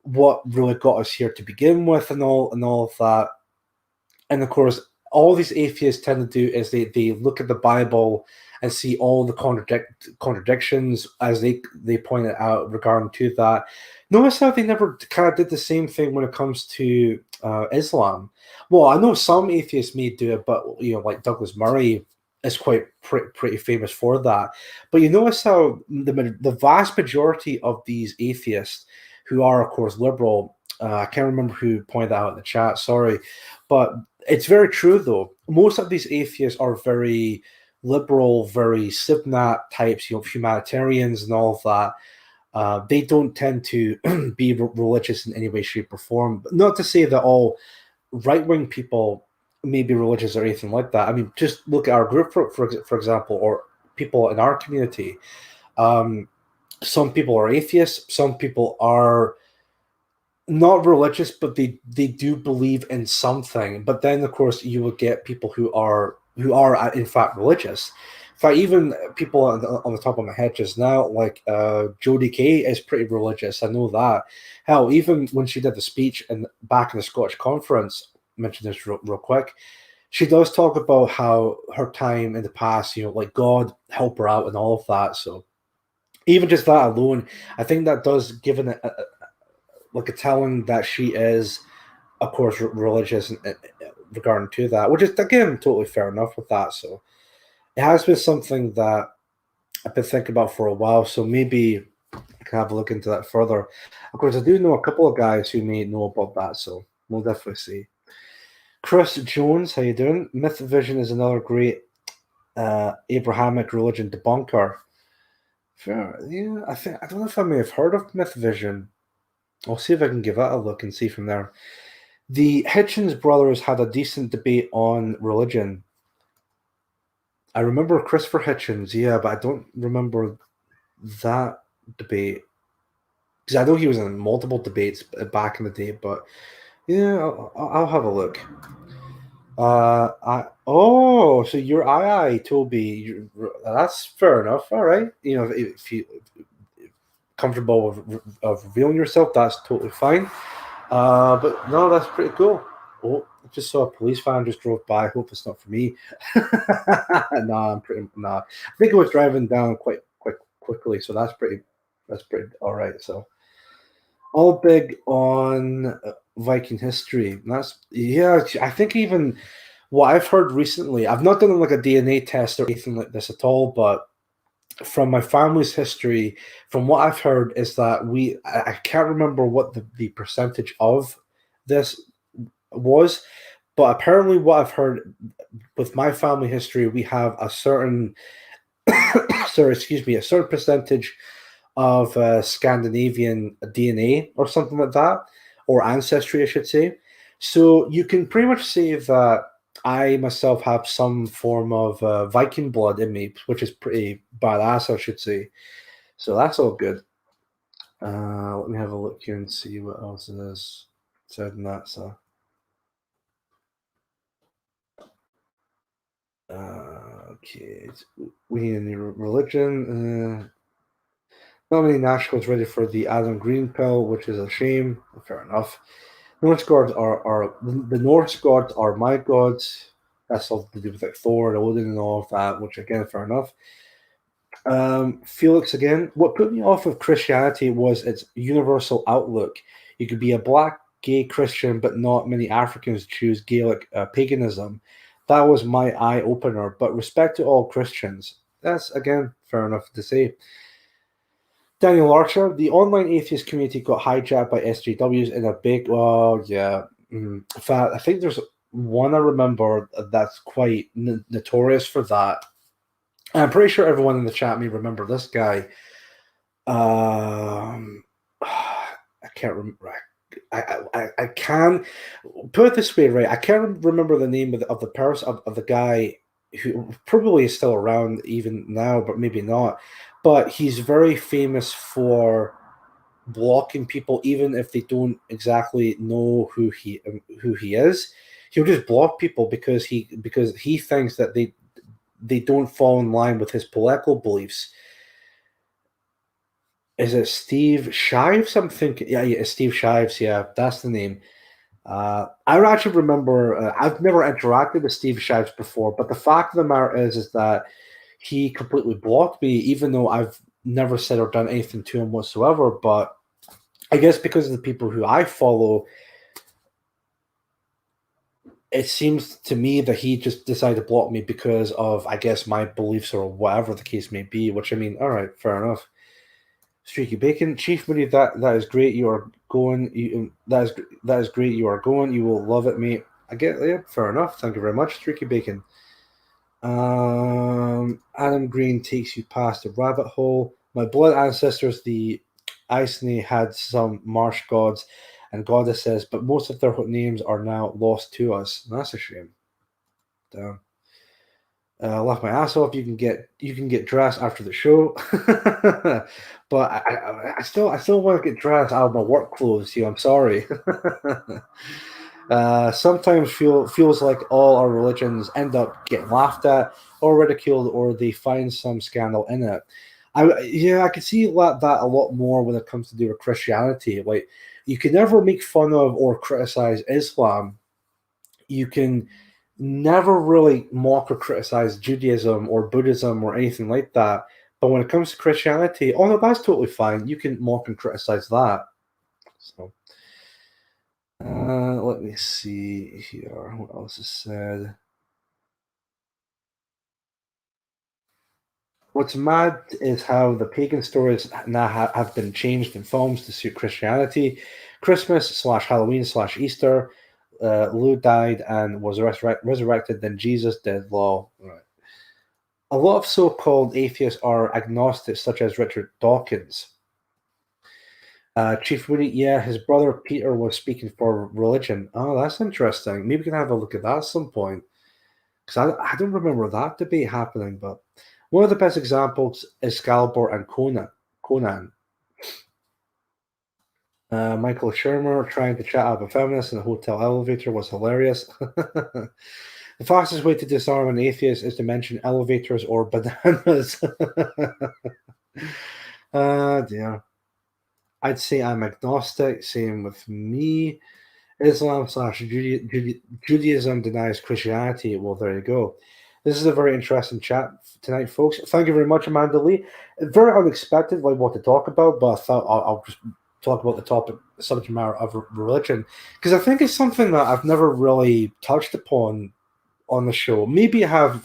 what really got us here to begin with, and all of that. And of course, all these atheists tend to do is they look at the Bible and see all the contradictions as they point it out regarding to that. Notice how they never kind of did the same thing when it comes to Islam. Well, I know some atheists may do it, but like Douglas Murray is quite pretty famous for that. But you notice how the vast majority of these atheists, who are of course liberal, I can't remember who pointed that out in the chat. Sorry, but it's very true, though. Most of these atheists are very liberal, very Sibnat types, humanitarians and all of that. They don't tend to be religious in any way, shape, or form. But not to say that all right-wing people may be religious or anything like that. I mean, just look at our group, for example, or people in our community. Some people are atheists. Some people are not religious, but they do believe in something. But then, of course, you will get people who are in fact religious. In fact, even people on the top of my head just now, like Jodie Kay is pretty religious. I know that. Hell, even when she did the speech back in the Scottish Conference, mention this real quick. She does talk about how her time in the past, like God help her out and all of that. So even just that alone, I think that does give it like a telling that she is, of course, religious regarding to that, which is again totally fair enough with that. So it has been something that I've been thinking about for a while. So maybe I can have a look into that further. Of course, I do know a couple of guys who may know about that, so we'll definitely see. Chris Jones, how you doing? Myth Vision is another great Abrahamic religion debunker. Fair, yeah. I don't know if I may have heard of Myth Vision. I'll see if I can give that a look and see from there. The Hitchens brothers had a decent debate on religion. I remember Christopher Hitchens, yeah, but I don't remember that debate. Because I know he was in multiple debates back in the day, but yeah, I'll have a look. So you're Toby. That's fair enough. All right, if you comfortable of revealing yourself, that's totally fine. But no, that's pretty cool. Oh, I just saw a police van just drove by. I hope it's not for me. Nah. I think it was driving down quite quickly, so that's pretty all right. So all big on Viking history. That's I think even what I've heard recently, I've not done like a DNA test or anything like this at all, but from my family's history, from what I've heard, is that I can't remember what the percentage of this was, but apparently what I've heard with my family history, we have a certain a certain percentage of Scandinavian DNA or something like that, or ancestry, I should say. So you can pretty much say that I myself have some form of Viking blood in me, which is pretty badass, I should say. So that's all good. Let me have a look here and see what else it is said in that. So, okay, we need a new religion. Not many nationals ready for the Adam Green pill, which is a shame. Fair enough. Norse gods are the Norse gods are my gods. That's all to do with like Thor and Odin and all of that, which again, fair enough. Felix again. What put me off of Christianity was its universal outlook. You could be a black gay Christian, but not many Africans choose Gaelic paganism. That was my eye opener. But respect to all Christians. That's again fair enough to say. Daniel Archer, the online atheist community got hijacked by SJWs in a big. Oh yeah. In fact, I think there's one I remember that's quite notorious for that. I'm pretty sure everyone in the chat may remember this guy. I can't remember. I can put it this way, right? I can't remember the name of the person of the guy who probably is still around even now, but maybe not. But he's very famous for blocking people, even if they don't exactly know who he is. He'll just block people because he thinks that they don't fall in line with his political beliefs. Is it Steve Shives? I'm thinking. Yeah, it's Steve Shives. Yeah, that's the name. I actually remember. I've never interacted with Steve Shives before, but the fact of the matter is that he completely blocked me, even though I've never said or done anything to him whatsoever. But I guess because of the people who I follow, it seems to me that he just decided to block me because of, I guess, my beliefs or whatever the case may be. Which, I mean, all right, fair enough. Streaky Bacon, Chief Moody, that is great. You are going. That is great. You are going. You will love it, mate. I get, yeah, fair enough. Thank you very much, Streaky Bacon. Adam Green takes you past the rabbit hole. My blood ancestors, the Iceni, had some marsh gods and goddesses, but most of their names are now lost to us. That's a shame. Damn. Laugh my ass off. You can get dressed after the show, but I still want to get dressed out of my work clothes. I'm sorry. Sometimes feels like all our religions end up getting laughed at or ridiculed, or they find some scandal in it. I can see that a lot more when it comes to do with Christianity. Like, you can never make fun of or criticize Islam. You can never really mock or criticize Judaism or Buddhism or anything like that. But when it comes to Christianity, oh no, that's totally fine. You can mock and criticize that. So, let me see here. What else is said? What's mad is how the pagan stories now have been changed in films to suit Christianity. Christmas/Halloween/Easter. Lou died and was resurrected, then Jesus did. Law. Right. A lot of so-called atheists are agnostics, such as Richard Dawkins. Chief Woody, yeah, his brother Peter was speaking for religion. Oh, that's interesting. Maybe we can have a look at that at some point. Because I don't remember that debate happening, but one of the best examples is Excalibur and Conan. Michael Shermer trying to chat up a feminist in a hotel elevator was hilarious. The fastest way to disarm an atheist is to mention elevators or bananas. Dear. I'd say I'm agnostic. Same with me. Islam/Judaism denies Christianity. Well, there you go. This is a very interesting chat tonight, folks. Thank you very much, Amanda Lee. Very unexpected, like what to talk about, but I thought I'll just talk about the subject matter of religion, because I think it's something that I've never really touched upon on the show. Maybe I have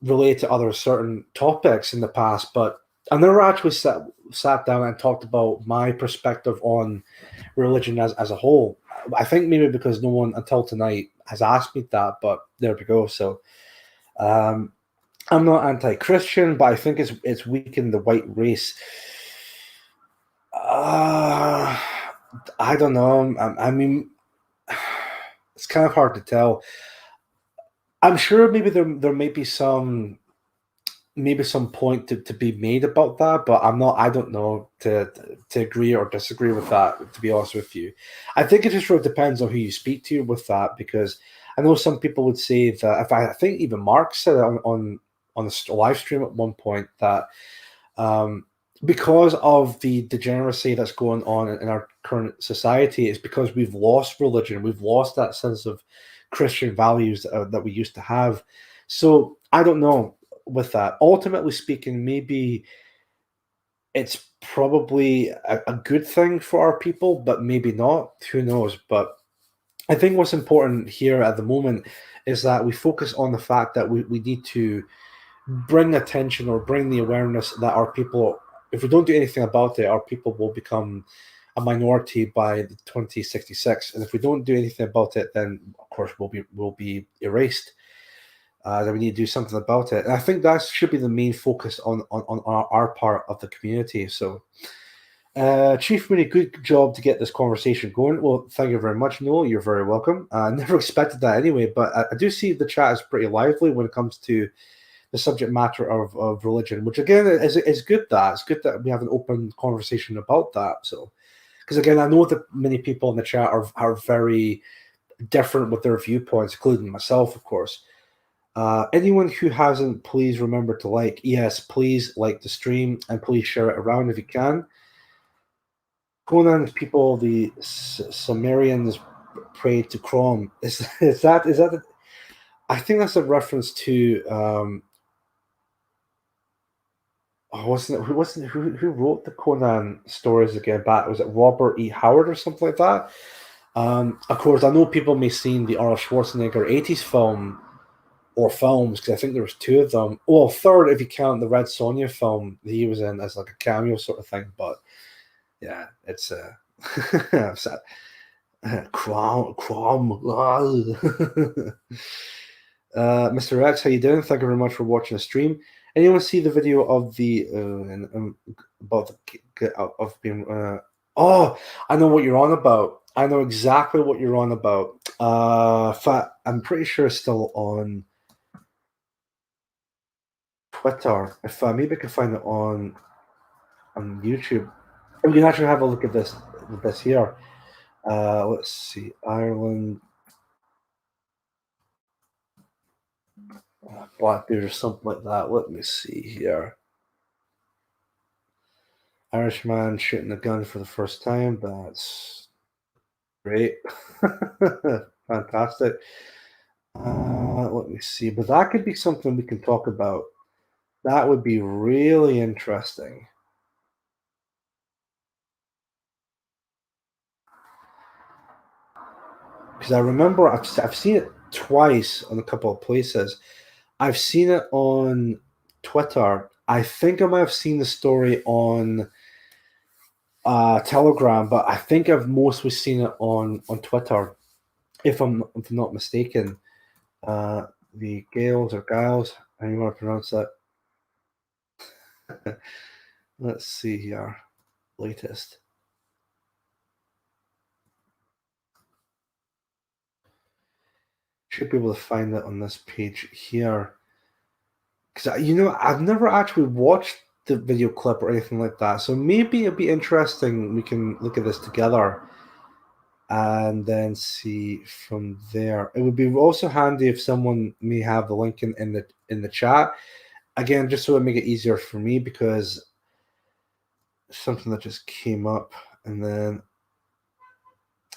relate to other certain topics in the past, but I've never actually sat down and talked about my perspective on religion as a whole. I think maybe because no one until tonight has asked me that, but there we go. So I'm not anti-Christian, but I think it's weakened the white race. I don't know. I mean, it's kind of hard to tell. I'm sure maybe there may be some point to be made about that, but I don't know to agree or disagree with that, to be honest with you. I think it just sort of depends on who you speak to with that, because I know some people would say that, if I think even Mark said it on the live stream at one point, that because of the degeneracy that's going on in our current society, is because we've lost religion, we've lost that sense of Christian values that we used to have. So I don't know with that. Ultimately speaking, maybe it's probably a good thing for our people, but maybe not. Who knows? But I think what's important here at the moment is that we focus on the fact that we need to bring attention or bring the awareness that our people, if we don't do anything about it, our people will become a minority by 2066. And if we don't do anything about it, then of course we'll be erased. That we need to do something about it. And I think that should be the main focus on our part of the community. So, Chief, really good job to get this conversation going. Well, thank you very much, Noel. You're very welcome. I never expected that anyway, but I do see the chat is pretty lively when it comes to the subject matter of religion, which again is good. It's good that we have an open conversation about that. So, because again, I know that many people in the chat are very different with their viewpoints, including myself, of course. Anyone who hasn't, please remember to like. Yes, please like the stream and please share it around if you can. Conan's people, the Sumerians, prayed to Crom. Is that? I think that's a reference to. Who wrote the Conan stories again? Back was it Robert E. Howard or something like that? Of course, I know people may have seen the Arnold Schwarzenegger '80s film or films because I think there was two of them. Well, third if you count the Red Sonja film that he was in as like a cameo sort of thing. But yeah, it's Crom. Mr. X, how you doing? Thank you very much for watching the stream. Anyone see the video of the about of being? Oh, I know what you're on about. I know exactly what you're on about. I'm pretty sure it's still on Twitter. If maybe I can find it on YouTube. We can actually have a look at this here. Let's see, Ireland, Blackbeard or something like that. Let me see here. Irishman shooting a gun for the first time. That's great. Fantastic. Let me see. But that could be something we can talk about. That would be really interesting. Because I remember I've seen it twice on a couple of places. I've seen it on Twitter. I think I might have seen the story on Telegram, but I think I've mostly seen it on Twitter, if I'm not mistaken. The Gales or Giles, how you want to pronounce that? Let's see here. Latest. Should be able to find it on this page here. Because I've never actually watched the video clip or anything like that, so maybe it'll be interesting. We can look at this together and then see from there. It would be also handy if someone may have the link in the chat. Again, just so it make it easier for me because something that just came up and then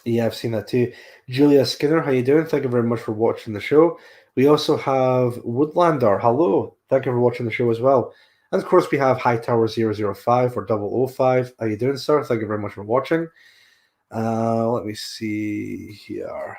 yeah, I've seen that too. Julia Skinner, how you doing? Thank you very much for watching the show. We also have Woodlander. Hello. Thank you for watching the show as well. And of course, we have Hightower005 or 005. How you doing, sir? Thank you very much for watching. Let me see here.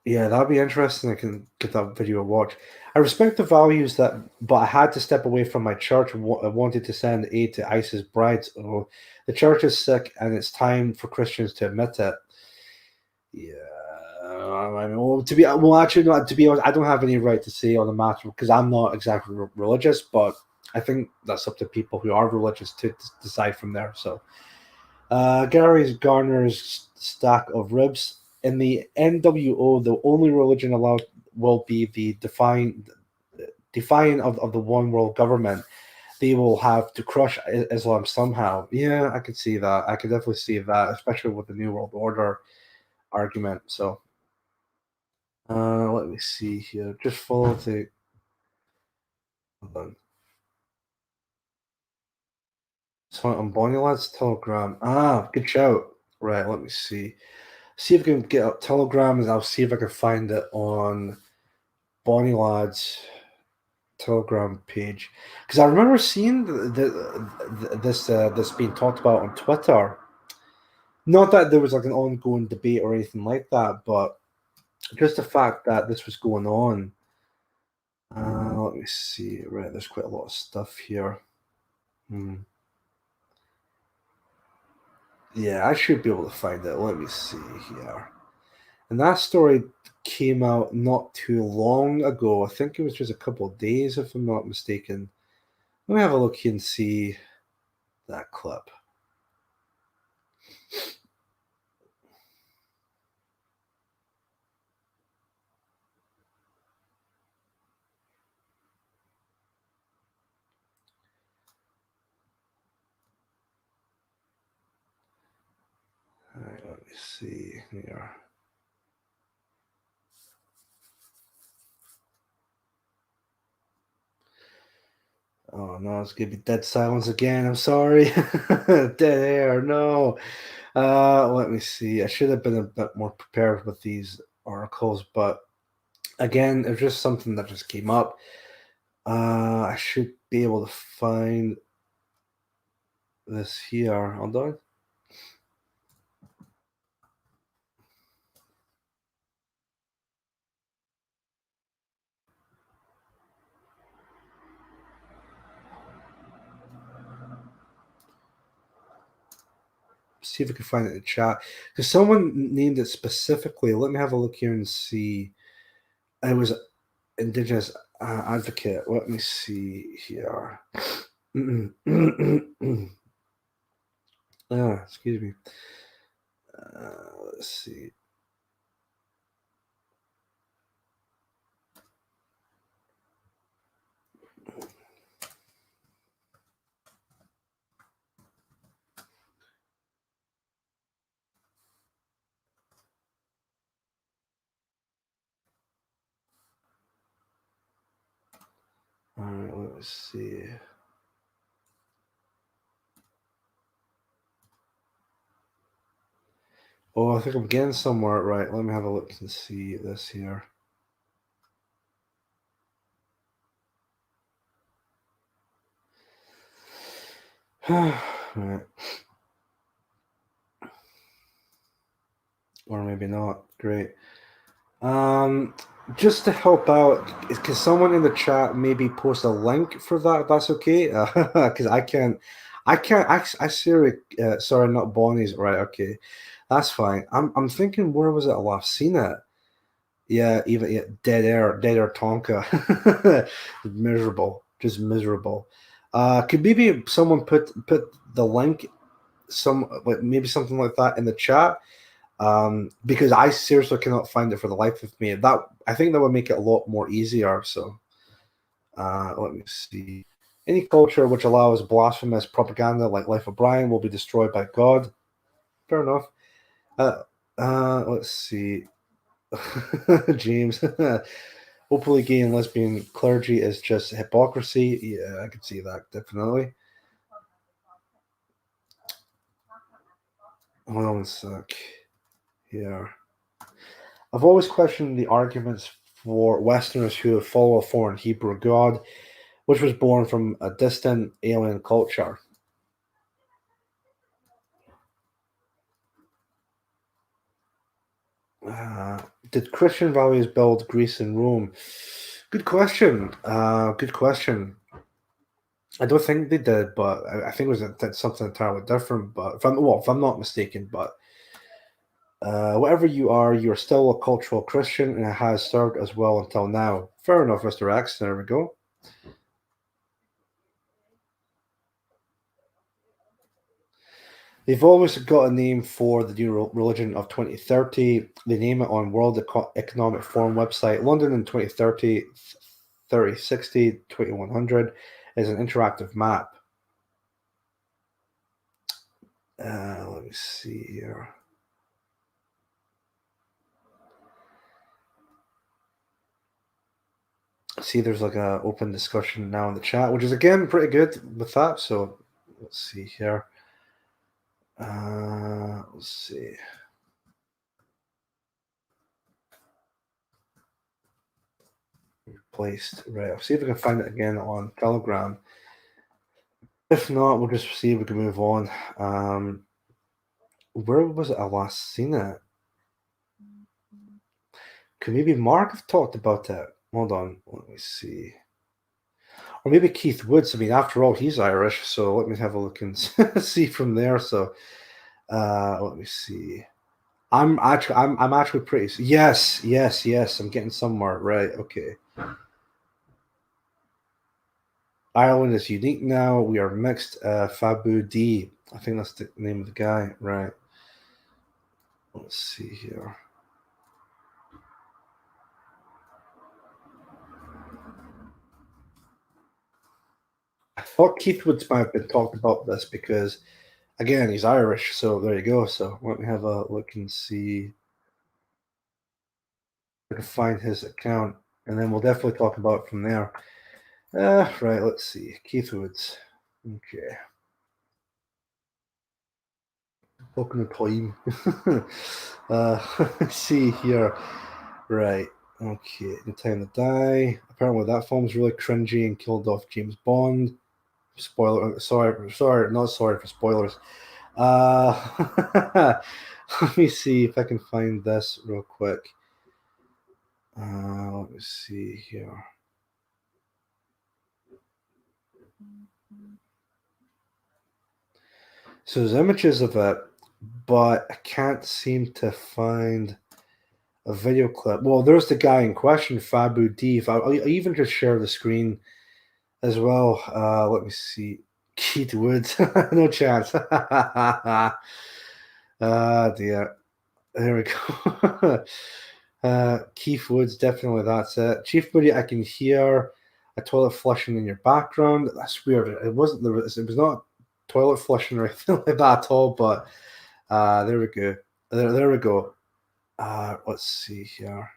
Yeah, that'd be interesting. I can get that video a watch. I respect the values but I had to step away from my church. I wanted to send aid to ISIS brides. Oh, the church is sick, and it's time for Christians to admit it. Yeah, I mean, actually, no, to be honest, I don't have any right to say on the matter because I'm not exactly religious. But I think that's up to people who are religious to decide from there. So, Gary's Garner's stack of ribs. In the NWO, the only religion allowed will be the defiant of the one world government. They will have to crush Islam somehow. Yeah, I could see that. I could definitely see that, especially with the New World Order argument. So, let me see here. Just follow the. Hold on. So on Bonnie Lad's Telegram. Good shout. Right, let me see. See if I can get up Telegram, and I'll see if I can find it on Bonnie Lad's Telegram page because I remember seeing this being talked about on Twitter. Not that there was like an ongoing debate or anything like that, but just the fact that this was going on. Let me see. Right, there's quite a lot of stuff here. Yeah, I should be able to find it. Let me see here. And that story came out not too long ago. I think it was just a couple of days, if I'm not mistaken. Let me have a look here and see that clip. All right, let me see here. Oh no, it's gonna be dead silence again. I'm sorry. Dead air. No. Let me see. I should have been a bit more prepared with these articles, but again, it was just something that just came up. I should be able to find this here. Hold on. See if we can find it in the chat. Because someone named it specifically. Let me have a look here and see. It was Indigenous advocate. Let me see here. Excuse me. Let's see. All right, let's see. Oh, I think I'm getting somewhere. Right, let me have a look and see this here. Right. Or maybe not. Great. Just to help out, can someone in the chat maybe post a link for that? If that's okay, because I can't. I Siri, sorry, not Bonnie's. Right, okay, that's fine. I'm thinking, where was it I last seen it? Yeah, even yeah, dead air Tonka, miserable, just miserable. Could maybe someone put the link, some like maybe something like that in the chat, because I seriously cannot find it for the life of me. That I think that would make it a lot more easier. So let me see. Any culture which allows blasphemous propaganda like Life of Brian will be destroyed by God. Fair enough. Let's see. James. Hopefully, gay and lesbian clergy is just hypocrisy. Yeah, I can see that definitely. Hold on a sec. Here. I've always questioned the arguments for Westerners who follow a foreign Hebrew god, which was born from a distant alien culture. Did Christian values build Greece and Rome? Good question. Good question. I don't think they did, but I think it was something entirely different. But if I'm not mistaken, but whatever you are still a cultural Christian, and it has served as well until now. Fair enough, Mr. X. There we go. They've always got a name for the new religion of 2030. They name it on World Economic Forum website. London in 2030, 3060, 2100 is an interactive map. Let me see here. See, there's like a open discussion now in the chat, which is again pretty good with that. So let's see here. Let's see. Replaced. Right. I'll see if I can find it again on Telegram. If not, we'll just see if we can move on. Where was it I last seen it? Could maybe Mark have talked about it? Hold on. Let me see. Or maybe Keith Woods. I mean, after all, he's Irish. So let me have a look and see from there. So let me see. I'm actually pretty. Yes. I'm getting somewhere. Right. Okay. Ireland is unique now. We are mixed. Fabu D. I think that's the name of the guy. Right. Let's see here. I thought Keith Woods might have been talking about this because, again, he's Irish. So there you go. So let me have a look and see. I can find his account, and then we'll definitely talk about it from there. Right, let's see. Keith Woods. Okay. Welcome to time. Let's see here. Right. Okay. The Time to Die. Apparently, that film's really cringy and killed off James Bond. Spoiler. Sorry, not sorry for spoilers. Let me see if I can find this real quick. Let me see here. So there's images of it, but I can't seem to find a video clip. Well, there's the guy in question, Fabu D. I'll even just share the screen as well. Let me see. Keith Woods. No chance. Dear. There we go. Keith Woods, definitely that's it. Chief Moody, I can hear a toilet flushing in your background. That's weird. It wasn't it was not toilet flushing or anything like that at all, but there we go. There we go. Let's see here.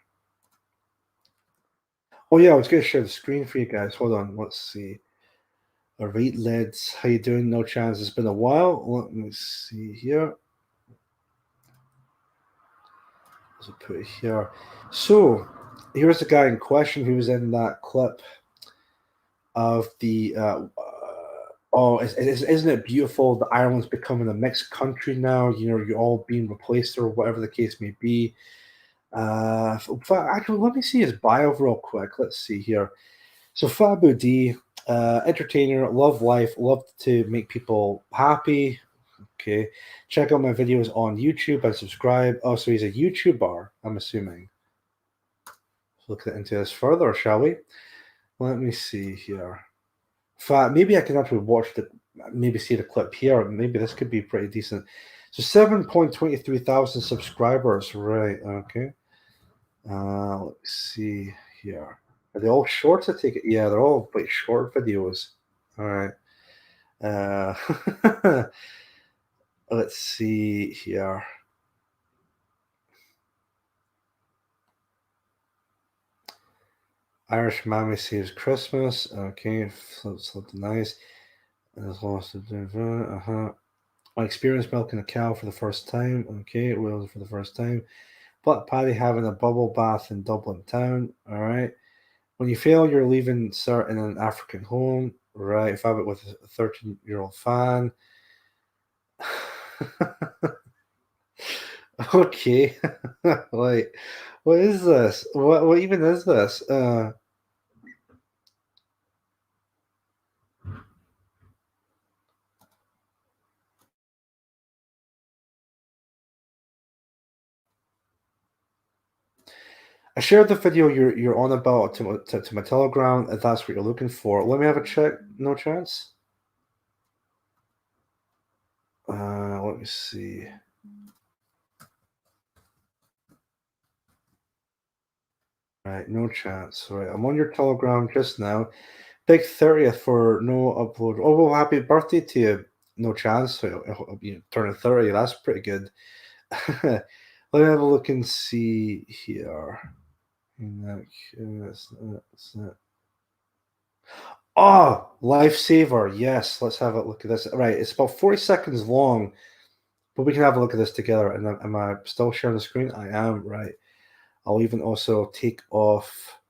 Oh yeah, I was gonna share the screen for you guys. Hold on, let's see. Alright, lads, how you doing? No chance. It's been a while. Let me see here. Let's put it here. So here's the guy in question who was in that clip of the isn't it beautiful that Ireland's becoming a mixed country now? You know, you're all being replaced or whatever the case may be. Actually, let me see his bio real quick. Let's see here. So Fabu D, entertainer, love life, love to make people happy. Okay, check out my videos on YouTube and subscribe. Oh, so he's a YouTuber, I'm assuming. Let's look into this further, shall we? Let me see here. Maybe I can actually maybe see the clip here. Maybe this could be pretty decent. So 7.23 thousand subscribers. Right, okay. Let's see here. Are they all shorts? I take it. Yeah, they're all like short videos. All right. Let's see here. Irish Mammy Saves Christmas. Okay, something nice. As lost. I experienced milking a cow for the first time. Okay, Wales for the first time. Black Paddy having a bubble bath in Dublin town. All right. When you fail, you're leaving sir in an African home. Right. If I have it with a 13-year-old fan. Okay. Like, what is this? What even is this? I shared the video you're on about to my Telegram. If that's what you're looking for, let me have a check. No chance. Let me see. Right, no chance. Right, I'm on your Telegram just now. Big 30th for no upload. Oh, well, happy birthday to you. No chance. So you turning 30. That's pretty good. Let me have a look and see here. Oh, lifesaver. Yes, let's have a look at this. Right, it's about 40 seconds long, but we can have a look at this together. And am I still sharing the screen? I am, right. I'll even also take off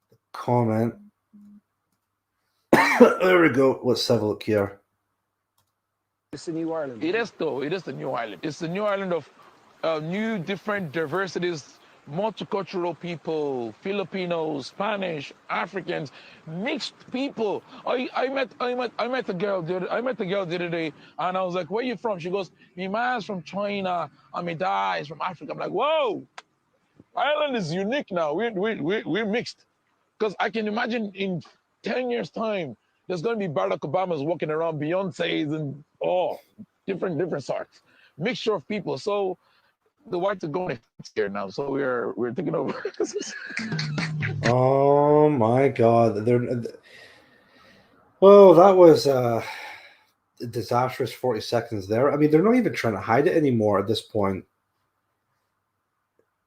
the comment. There we go. Let's have a look here. It's a new Ireland. It is though. It is the new island. It's the new island of new, different diversities, multicultural people, Filipinos, Spanish, Africans, mixed people. I met a girl. I met the girl the other day, and I was like, "Where you from?" She goes, "My man's from China, and my dad is from Africa." I'm like, "Whoa, Ireland is unique now. We're mixed." Because I can imagine in 10 years' time, there's going to be Barack Obamas walking around, Beyonce's, and different sorts, mixture of people. So the whites are going here now. So we're taking over. Oh my God! Well, that was a disastrous 40 seconds there. I mean, they're not even trying to hide it anymore at this point.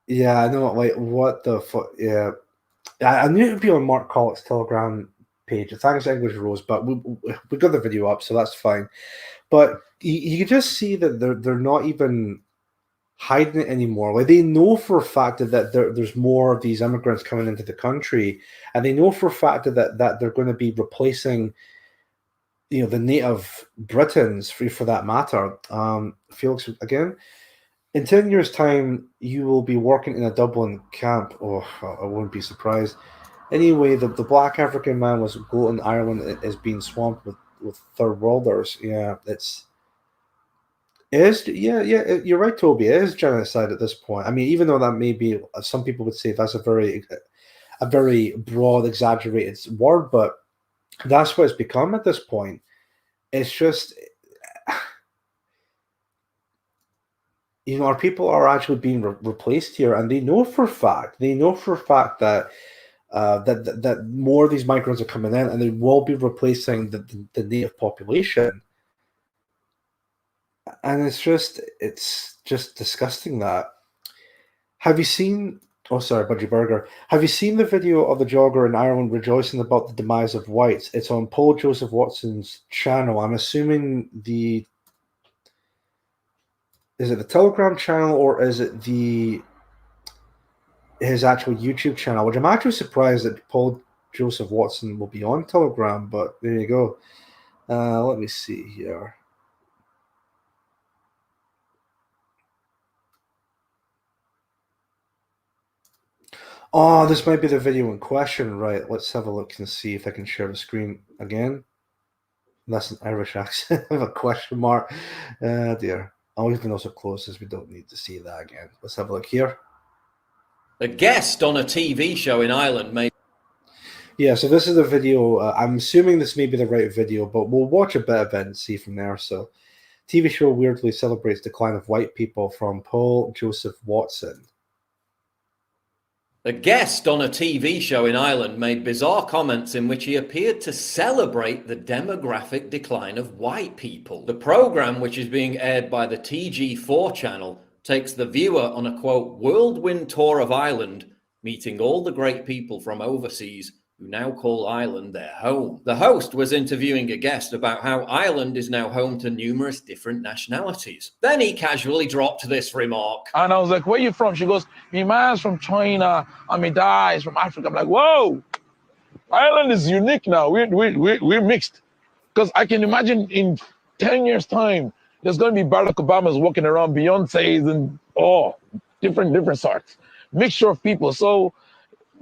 Yeah, I know. Like, what the fuck? Yeah. I knew it'd be on Mark Collett's Telegram page. Thanks, English Rose, but we got the video up, so that's fine. But you just see that they're not even hiding it anymore. Like, they know for a fact that there's more of these immigrants coming into the country, and they know for a fact that they're going to be replacing, the native Britons, for that matter. Felix, again, in 10 years' time, you will be working in a Dublin camp. Oh, I wouldn't be surprised. Anyway, the black African man was gloating Ireland is being swamped with third worlders. Yeah, you're right, Toby. It is genocide at this point. I mean, even though that may be, some people would say that's a very broad, exaggerated word, but that's what it's become at this point. It's just, our people are actually being replaced here, and they know for a fact that that more of these migrants are coming in, and they will be replacing the native population. And it's just disgusting. That, have you seen? Oh, sorry, Budgie Burger. Have you seen the video of the jogger in Ireland rejoicing about the demise of whites? It's on Paul Joseph Watson's channel. I'm assuming is it the Telegram channel, or is it his actual YouTube channel? Which I'm actually surprised that Paul Joseph Watson will be on Telegram, but there you go. Let me see here. Oh, this might be the video in question, right? Let's have a look and see if I can share the screen again. That's an Irish accent of a question mark. Dear. Always been so close as we don't need to see that again. Let's have a look here. A guest on a TV show in Ireland made... Yeah, so this is the video. I'm assuming this may be the right video, but we'll watch a bit of it and see from there. So, TV show weirdly celebrates decline of white people, from Paul Joseph Watson. A guest on a TV show in Ireland made bizarre comments in which he appeared to celebrate the demographic decline of white people. The program, which is being aired by the TG4 channel, takes the viewer on a, quote, whirlwind tour of Ireland, meeting all the great people from overseas who now call Ireland their home. The host was interviewing a guest about how Ireland is now home to numerous different nationalities. Then he casually dropped this remark. And I was like, where you from? She goes, my man's from China, and my dad is from Africa. I'm like, whoa, Ireland is unique now. We're mixed. Because I can imagine in 10 years' time, there's going to be Barack Obamas walking around, Beyonce's, and different sorts. Mixture of people. So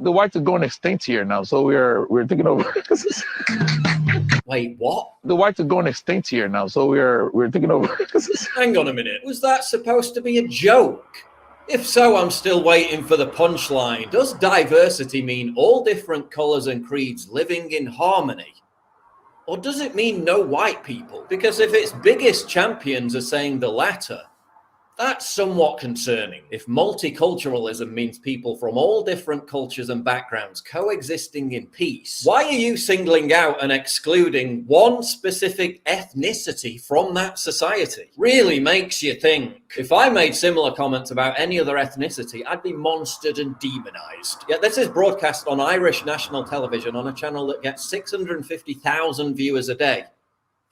the whites are going extinct here now, so we're taking over. Wait, what? The whites are going extinct here now, so we're taking over. Hang on a minute. Was that supposed to be a joke? If so, I'm still waiting for the punchline. Does diversity mean all different colours and creeds living in harmony? Or does it mean no white people? Because if its biggest champions are saying the latter, that's somewhat concerning. If multiculturalism means people from all different cultures and backgrounds coexisting in peace, why are you singling out and excluding one specific ethnicity from that society? Really makes you think. If I made similar comments about any other ethnicity, I'd be monstered and demonized. Yet this is broadcast on Irish national television on a channel that gets 650,000 viewers a day.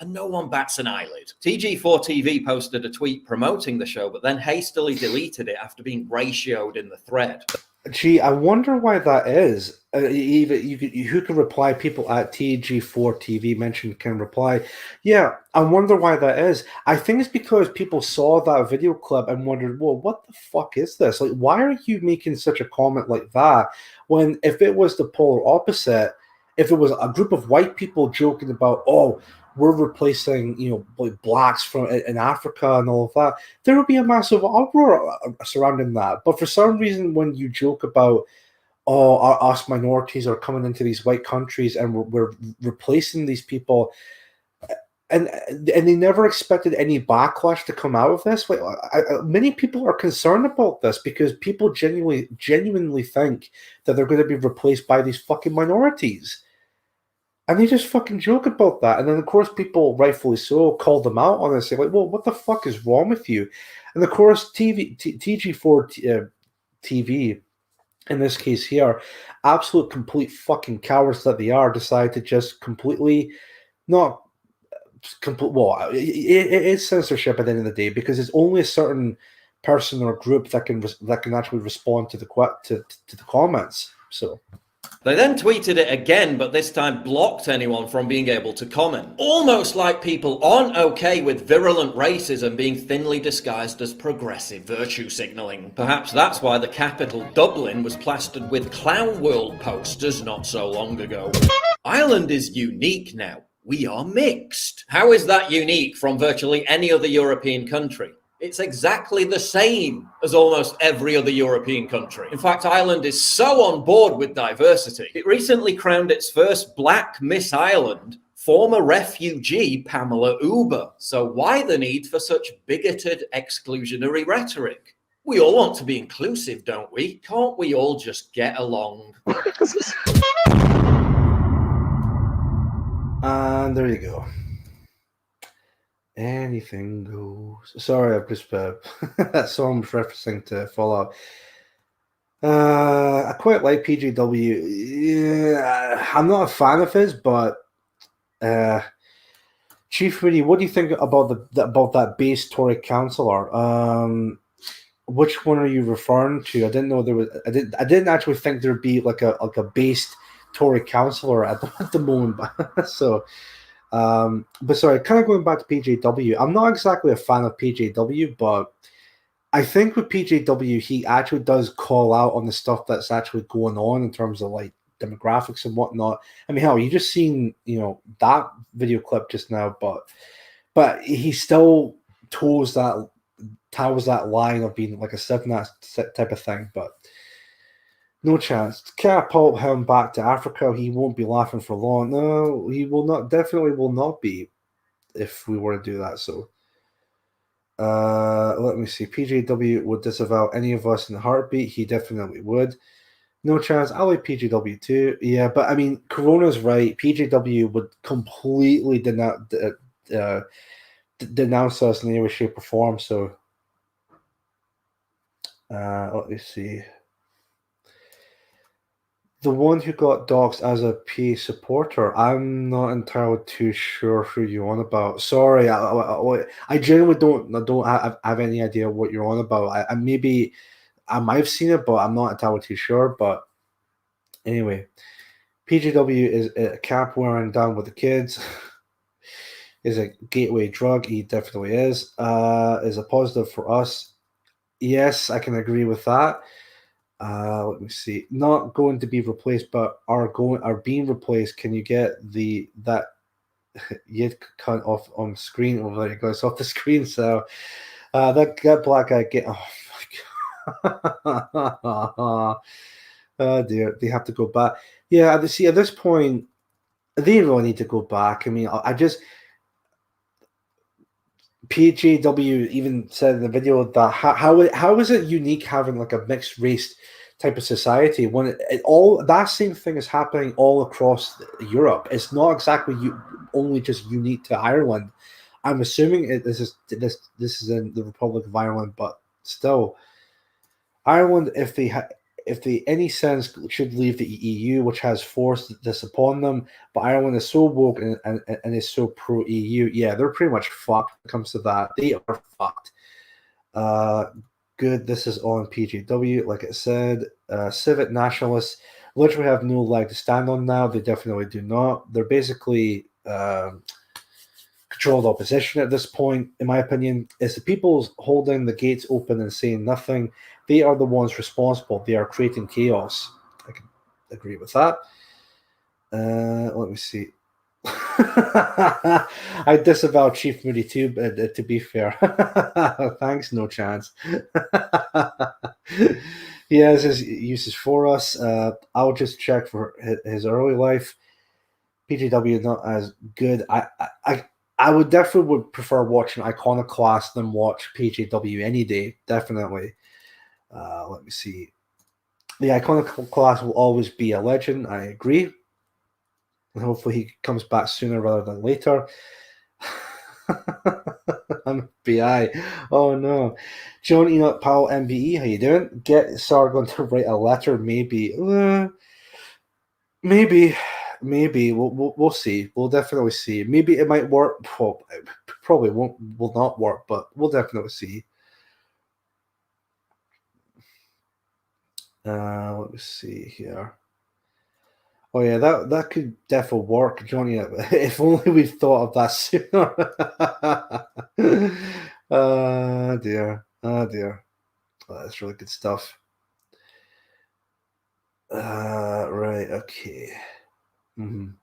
And no one bats an eyelid. TG4 TV posted a tweet promoting the show, but then hastily deleted it after being ratioed in the thread. Gee, I wonder why that is. Who can reply? People at TG4 TV mentioned can reply. Yeah, I wonder why that is. I think it's because people saw that video clip and wondered, well, what the fuck is this? Like, why are you making such a comment like that? When if it was the polar opposite, if it was a group of white people joking about, oh, we're replacing, like blacks from in Africa and all of that, there would be a massive uproar surrounding that. But for some reason, when you joke about, us minorities are coming into these white countries and we're replacing these people, and they never expected any backlash to come out of this. Like, many people are concerned about this because people genuinely think that they're going to be replaced by these fucking minorities. And they just fucking joke about that. And then, of course, people, rightfully so, call them out on it and say, like, well, what the fuck is wrong with you? And, of course, TG4 TV in this case here, absolute complete fucking cowards that they are, decide to just completely not complete. Well, it is censorship at the end of the day, because it's only a certain person or group that can actually respond to the to the comments. So They then tweeted it again, but this time blocked anyone from being able to comment. Almost like people aren't okay with virulent racism being thinly disguised as progressive virtue signalling. Perhaps that's why the capital, Dublin, was plastered with Clown World posters not so long ago. Ireland is unique now. We are mixed. How is that unique from virtually any other European country? It's exactly the same as almost every other European country. In fact, Ireland is so on board with diversity, it recently crowned its first black Miss Ireland, former refugee Pamela Uber. So why the need for such bigoted, exclusionary rhetoric? We all want to be inclusive, don't we? Can't we all just get along? and there you go. Anything goes. Sorry, I've just that song was referencing to Fallout. I quite like PJW. Yeah, I'm not a fan of his, but Chief Moody, what do you think about about that base Tory councillor? Which one are you referring to? I didn't know there was. I didn't actually think there'd be like a based Tory councillor at the moment. So. But sorry, kind of going back to PJW, I'm not exactly a fan of PJW, but I think with PJW, he actually does call out on the stuff that's actually going on in terms of like demographics and whatnot. I mean, hell, you just seen, that video clip just now, but he still toes that line of being like a 7 type of thing, but no chance. Catapult him back to Africa. He won't be laughing for long. No, he will not. Definitely will not be if we were to do that. So, let me see. PJW would disavow any of us in a heartbeat. He definitely would. No chance. I like PJW too. Yeah, but I mean, Corona's right. PJW would completely denounce us in any way, shape, or form. So, let me see. The one who got doxxed as a PA supporter, I'm not entirely too sure who you're on about. Sorry, I genuinely don't have any idea what you're on about. I maybe I might have seen it, but I'm not entirely too sure. But anyway, PGW is a cap wearing down with the kids. Is a gateway drug. He definitely is. Is a positive for us. Yes, I can agree with that. Let me see. Not going to be replaced, but are being replaced. Can you get that yid cunt off on screen? Oh, there you go. It's off the screen. So that black guy get. Oh my god. Oh dear. They have to go back. Yeah. See, at this point, they really need to go back. I mean, I just. PJW even said in the video that how is it unique having like a mixed race type of society when all that same thing is happening all across Europe? It's not exactly only just unique to Ireland. I'm assuming this is in the Republic of Ireland, but still, Ireland, if they any sense should leave the EU, which has forced this upon them. But Ireland is so woke and is so pro EU. Yeah, they're pretty much fucked when it comes to that. They are fucked. Good. This is on PJW. Like I said, civic nationalists literally have no leg to stand on now. They definitely do not. They're basically controlled opposition at this point, in my opinion. It's the people's holding the gates open and saying nothing. They are the ones responsible. They are creating chaos. I can agree with that. Let me see. I disavow Chief Moody too, but to be fair. Thanks, no chance. He has his uses for us. I'll just check for his early life. PGW not as good. I would definitely prefer watching Iconoclast than watch PJW any day. Definitely. Let me see. The Iconoclast will always be a legend. I agree. And hopefully he comes back sooner rather than later. I'm BI. Oh no. John Enoch Powell MBE, how you doing? Get Sargon to write a letter, maybe. Maybe. Maybe. We'll see. We'll definitely see. Maybe it might work. Well, it probably will not work, but we'll definitely see. Let me see here. Oh yeah, that could definitely work, Johnny. If only we'd thought of that sooner. Dear. Oh dear. Oh, that's really good stuff. Right, okay. And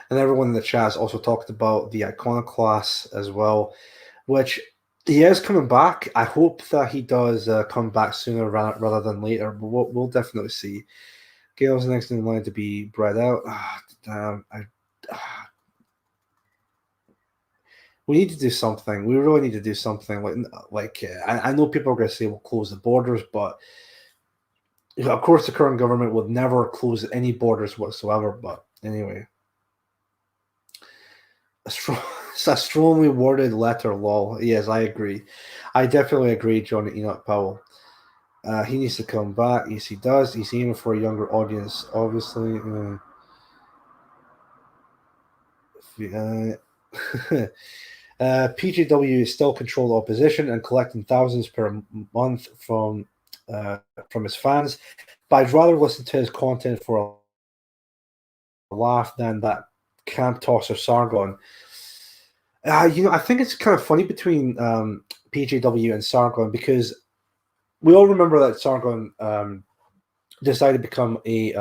everyone in the chat has also talked about the Iconoclast as well, which he is coming back. I hope that he does come back sooner rather than later, but we'll definitely see. Gail's next in line to be bred out. Damn, we need to do something. We really need to do something. I know people are going to say we'll close the borders, but of course the current government would never close any borders whatsoever. But anyway, it's a strongly worded letter, lol. Yes, I agree. I definitely agree, John Enoch Powell. He needs to come back. Yes, he does. He's aiming for a younger audience, obviously. PJW is still control the opposition and collecting thousands per month from his fans, but I'd rather listen to his content for a laugh than that camp tosser Sargon. I think it's kind of funny between PJW and Sargon, because we all remember that Sargon decided to become a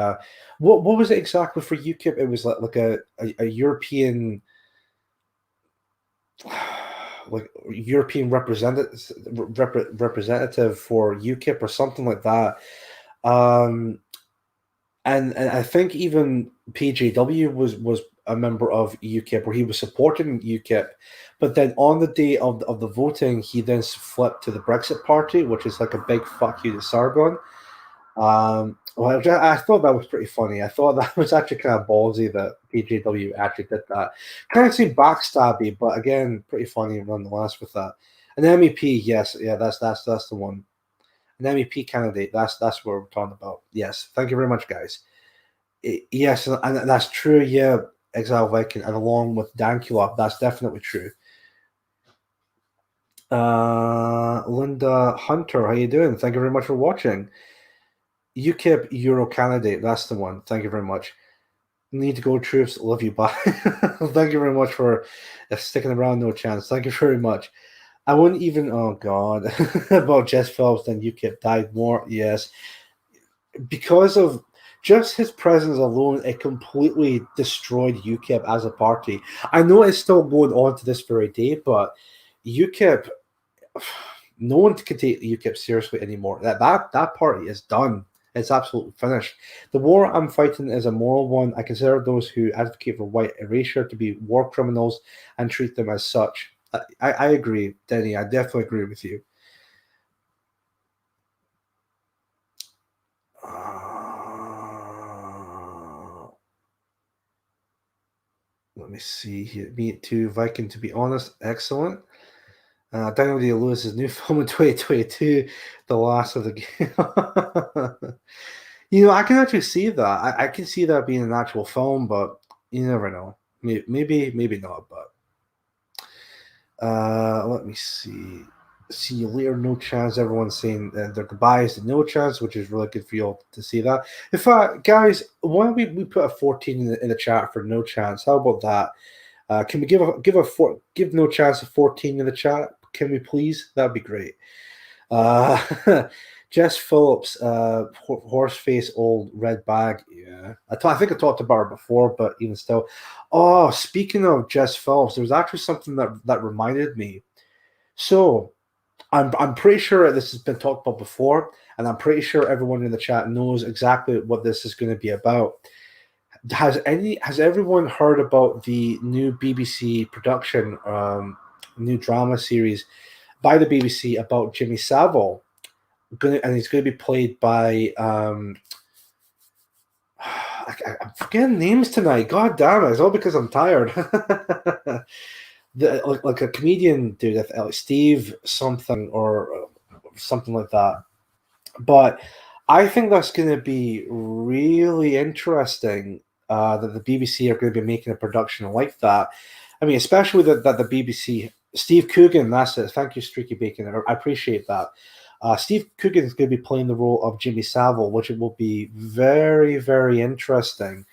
what was it exactly for UKIP? It was like a European European representative for UKIP or something like that. And I think even PJW was a member of UKIP, or he was supporting UKIP. But then on the day of the voting, he then flipped to the Brexit Party, which is like a big fuck you to Sargon. Well, I thought that was pretty funny. I thought that was actually kind of ballsy that PJW actually did that. Kind of seemed backstabby, but again, pretty funny nonetheless with that. An MEP, yes, yeah, that's the one. An MEP candidate, that's what we're talking about. Yes, thank you very much, guys. Yes, and that's true. Yeah, Exile Viking, and along with Dankula, that's definitely true. Linda Hunter, how you doing? Thank you very much for watching. UKIP Euro candidate, that's the one. Thank you very much. Need to go, troops. Love you. Bye. Thank you very much for sticking around. No chance. Thank you very much. I wouldn't even. Oh God, about Jess Phelps. Then UKIP died more. Yes, because of just his presence alone, it completely destroyed UKIP as a party. I know it's still going on to this very day, but UKIP, no one can take UKIP seriously anymore. That party is done. It's absolutely finished. The war I'm fighting is a moral one. I consider those who advocate for white erasure to be war criminals and treat them as such. I agree, Denny. I definitely agree with you. Let me see here. Me too, Viking, to be honest. Excellent. Daniel Day-Lewis's new film in 2022, The Last of the Game. I can actually see that. I can see that being an actual film, but you never know. Maybe not, but let me see. See you later, no chance. Everyone's saying their goodbyes to no chance, which is really good for you all to see that. In fact, guys, why don't we put a 14 in the chat for no chance? How about that? Can we give no chance a 14 in the chat? Can we please? That'd be great. Jess Phillips, horse face, old red bag. Yeah, I think I talked about her before, but even still. Oh, speaking of Jess Phillips, there was actually something that reminded me. So I'm pretty sure this has been talked about before, and I'm pretty sure everyone in the chat knows exactly what this is going to be about. Has everyone heard about the new BBC production, new drama series by the BBC about Jimmy Savile? And he's going to be played by I'm forgetting names tonight. God damn it! It's all because I'm tired. like a comedian dude, like Steve something or something like that. But I think that's going to be really interesting. That the BBC are going to be making a production like that. I mean, especially that the BBC, Steve Coogan, that's it. Thank you, Streaky Bacon. I appreciate that. Steve Coogan is going to be playing the role of Jimmy Savile, which will be very, very interesting,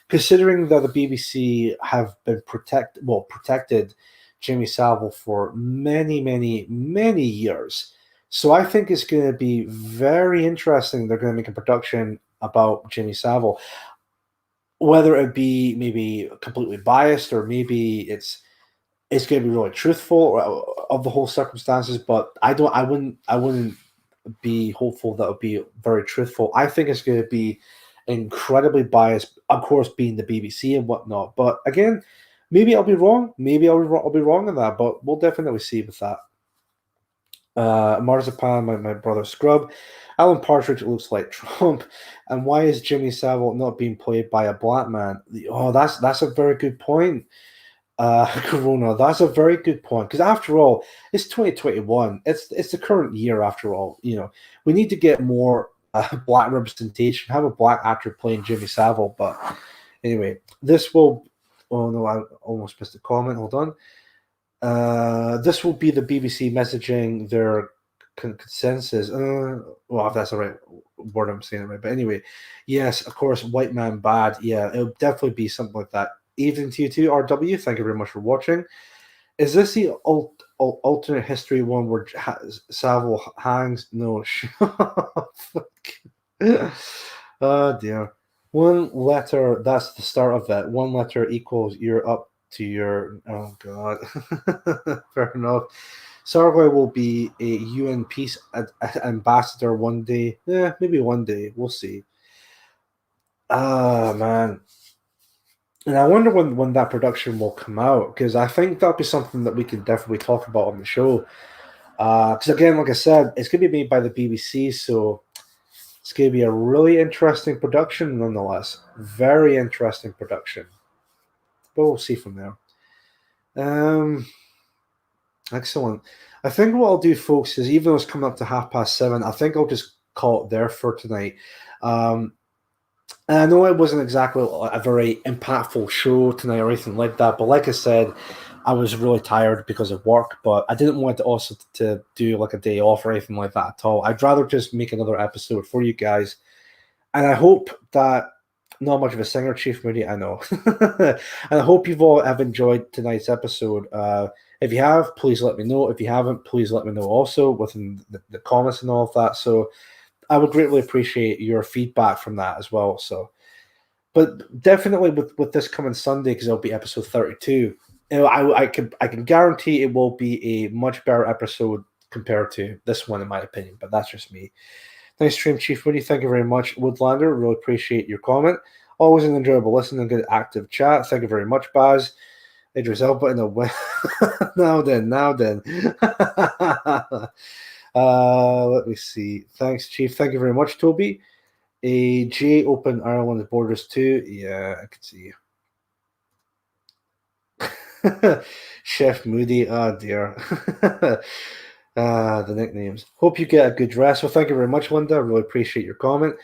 considering that the BBC have been protected Jimmy Savile for many, many, many years. So I think it's going to be very interesting. They're going to make a production about Jimmy Savile, whether it be maybe completely biased or maybe it's going to be really truthful of the whole circumstances. But I wouldn't be hopeful that it would be very truthful. I think it's going to be incredibly biased, of course, being the BBC and whatnot. But again, maybe I'll be wrong. Maybe I'll be wrong on that. But we'll definitely see with that. Marzipan, my brother Scrub. Alan Partridge looks like Trump. And why is Jimmy Savile not being played by a black man? Oh, that's a very good point. Corona, that's a very good point. Because after all, it's 2021. It's the current year after all. We need to get more black representation. Have a black actor playing Jimmy Savile. But anyway, this will. Oh no, I almost missed a comment. Hold on. This will be the BBC messaging their consensus. Well, if that's the right word, I'm saying it right. But anyway, yes, of course, white man bad. Yeah, it'll definitely be something like that. Evening to you too, RW. Thank you very much for watching. Is this the alternate history one where Savile hangs? No. Oh dear. One letter. That's the start of it. One letter equals you're up to your. Oh god. Fair enough. Sargoy will be a UN peace ambassador one day. Yeah, maybe one day. We'll see. Ah man. And I wonder when that production will come out, because I think that'll be something that we can definitely talk about on the show. Because again, like I said, it's going to be made by the BBC, so it's going to be a really interesting production nonetheless. Very interesting production. But we'll see from there. Excellent. I think what I'll do, folks, is even though it's coming up to 7:30, I think I'll just call it there for tonight. And I know it wasn't exactly a very impactful show tonight or anything like that, but like I said, I was really tired because of work, but I didn't want to also to do like a day off or anything like that at all. I'd rather just make another episode for you guys. And I hope that, not much of a singer, Chief Moody, I know. And I hope you've all have enjoyed tonight's episode. If you have, please let me know. If you haven't, please let me know also within the comments and all of that. So I would greatly appreciate your feedback from that as well. So, but definitely with this coming Sunday, because it'll be episode 32, I can guarantee it will be a much better episode compared to this one, in my opinion. But that's just me. Nice stream, Chief Woody. Thank you very much, Woodlander. Really appreciate your comment. Always an enjoyable listen and good active chat. Thank you very much, Baz. Idris Elba in the win. Now then. Let me see. Thanks, Chief. Thank you very much, Toby. A J open Ireland borders too. Yeah, I can see you. Chef Moody. Oh dear. The nicknames. Hope you get a good rest. Well, thank you very much, Linda. I really appreciate your comment.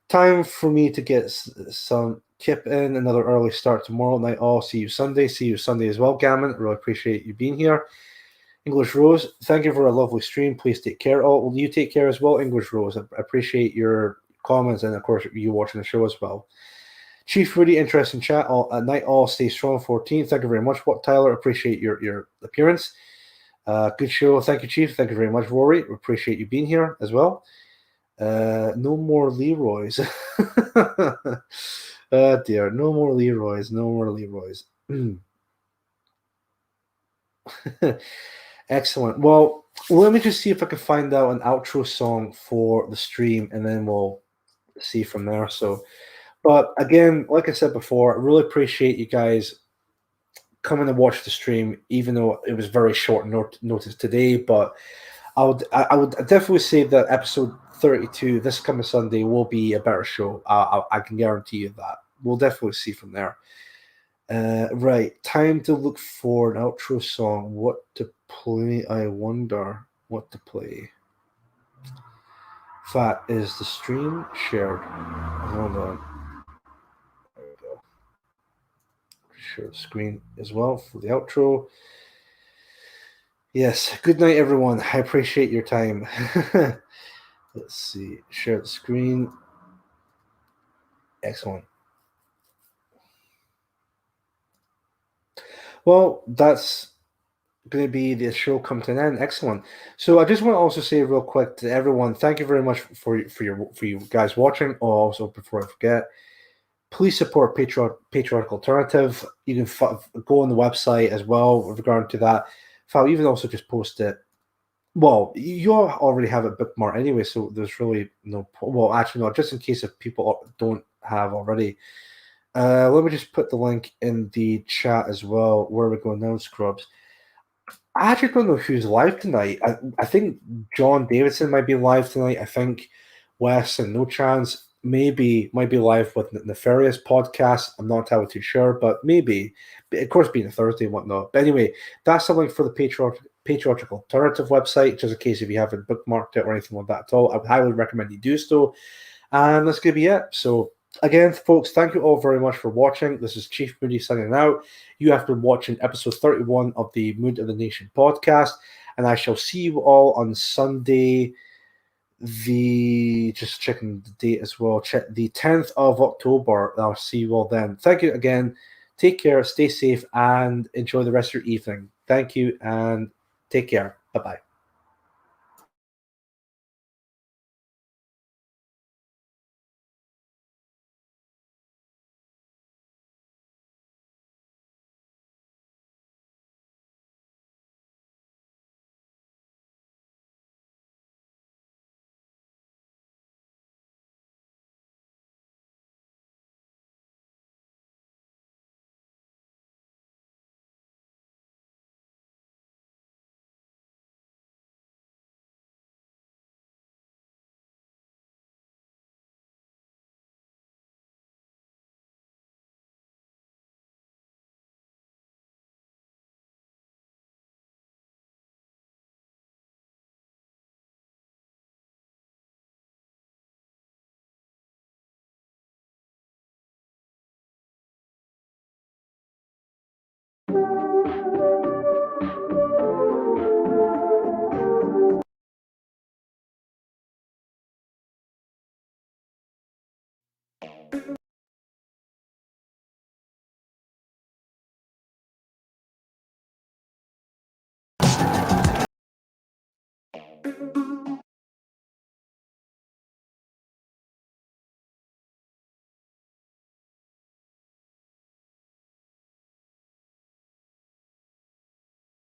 Time for me to get some kip in. Another early start tomorrow night. All see you Sunday. See you Sunday as well, Gammon. Really appreciate you being here. English Rose, thank you for a lovely stream. Please take care. Oh, will you take care as well, English Rose? I appreciate your comments and, of course, you watching the show as well. Chief, really interesting chat. All at night. All stay strong. 14. Thank you very much, Tyler. Appreciate your appearance. Good show. Thank you, Chief. Thank you very much, Rory. Appreciate you being here as well. No more Leroy's. Dear, no more Leroy's. No more Leroy's. Excellent. Well, let me just see if I can find out an outro song for the stream, and then we'll see from there. So, but again, like I said before, I really appreciate you guys coming to watch the stream, even though it was very short notice today. But I would definitely say that episode 32 this coming Sunday will be a better show. I can guarantee you that. We'll definitely see from there. Right, time to look for an outro song. What to play? I wonder what to play. Fat is the stream shared. Hold on. There we go. Share the screen as well for the outro. Yes. Good night, everyone. I appreciate your time. Let's see. Share the screen. Excellent. Well, that's going to be the show come to an end. Excellent. So I just want to also say real quick to everyone, thank you very much for you guys watching. Oh, also before I forget, please support Patriotic Alternative. You can go on the website as well with regard to that. I'll even also just post it. Well, you all already have it bookmarked anyway, so there's really no. Well, actually, no. Just in case if people don't have already, let me just put the link in the chat as well. Where are we going now, Scrubs? I actually don't know who's live tonight. I think John Davidson might be live tonight. I think Wes and No Chance might be live with Nefarious podcast. I'm not entirely too sure, but maybe. But of course, being a Thursday and whatnot. But anyway, that's something for the Patriotic Alternative website, just in case if you haven't bookmarked it or anything like that at all. I would highly recommend you do so. And that's going to be it. So, again, folks, thank you all very much for watching. This is Chief Moody signing out. You have been watching episode 31 of the Mood of the Nation podcast. And I shall see you all on Sunday, just checking the date as well, check the 10th of October. I'll see you all then. Thank you again. Take care, stay safe, and enjoy the rest of your evening. Thank you, and take care. Bye-bye.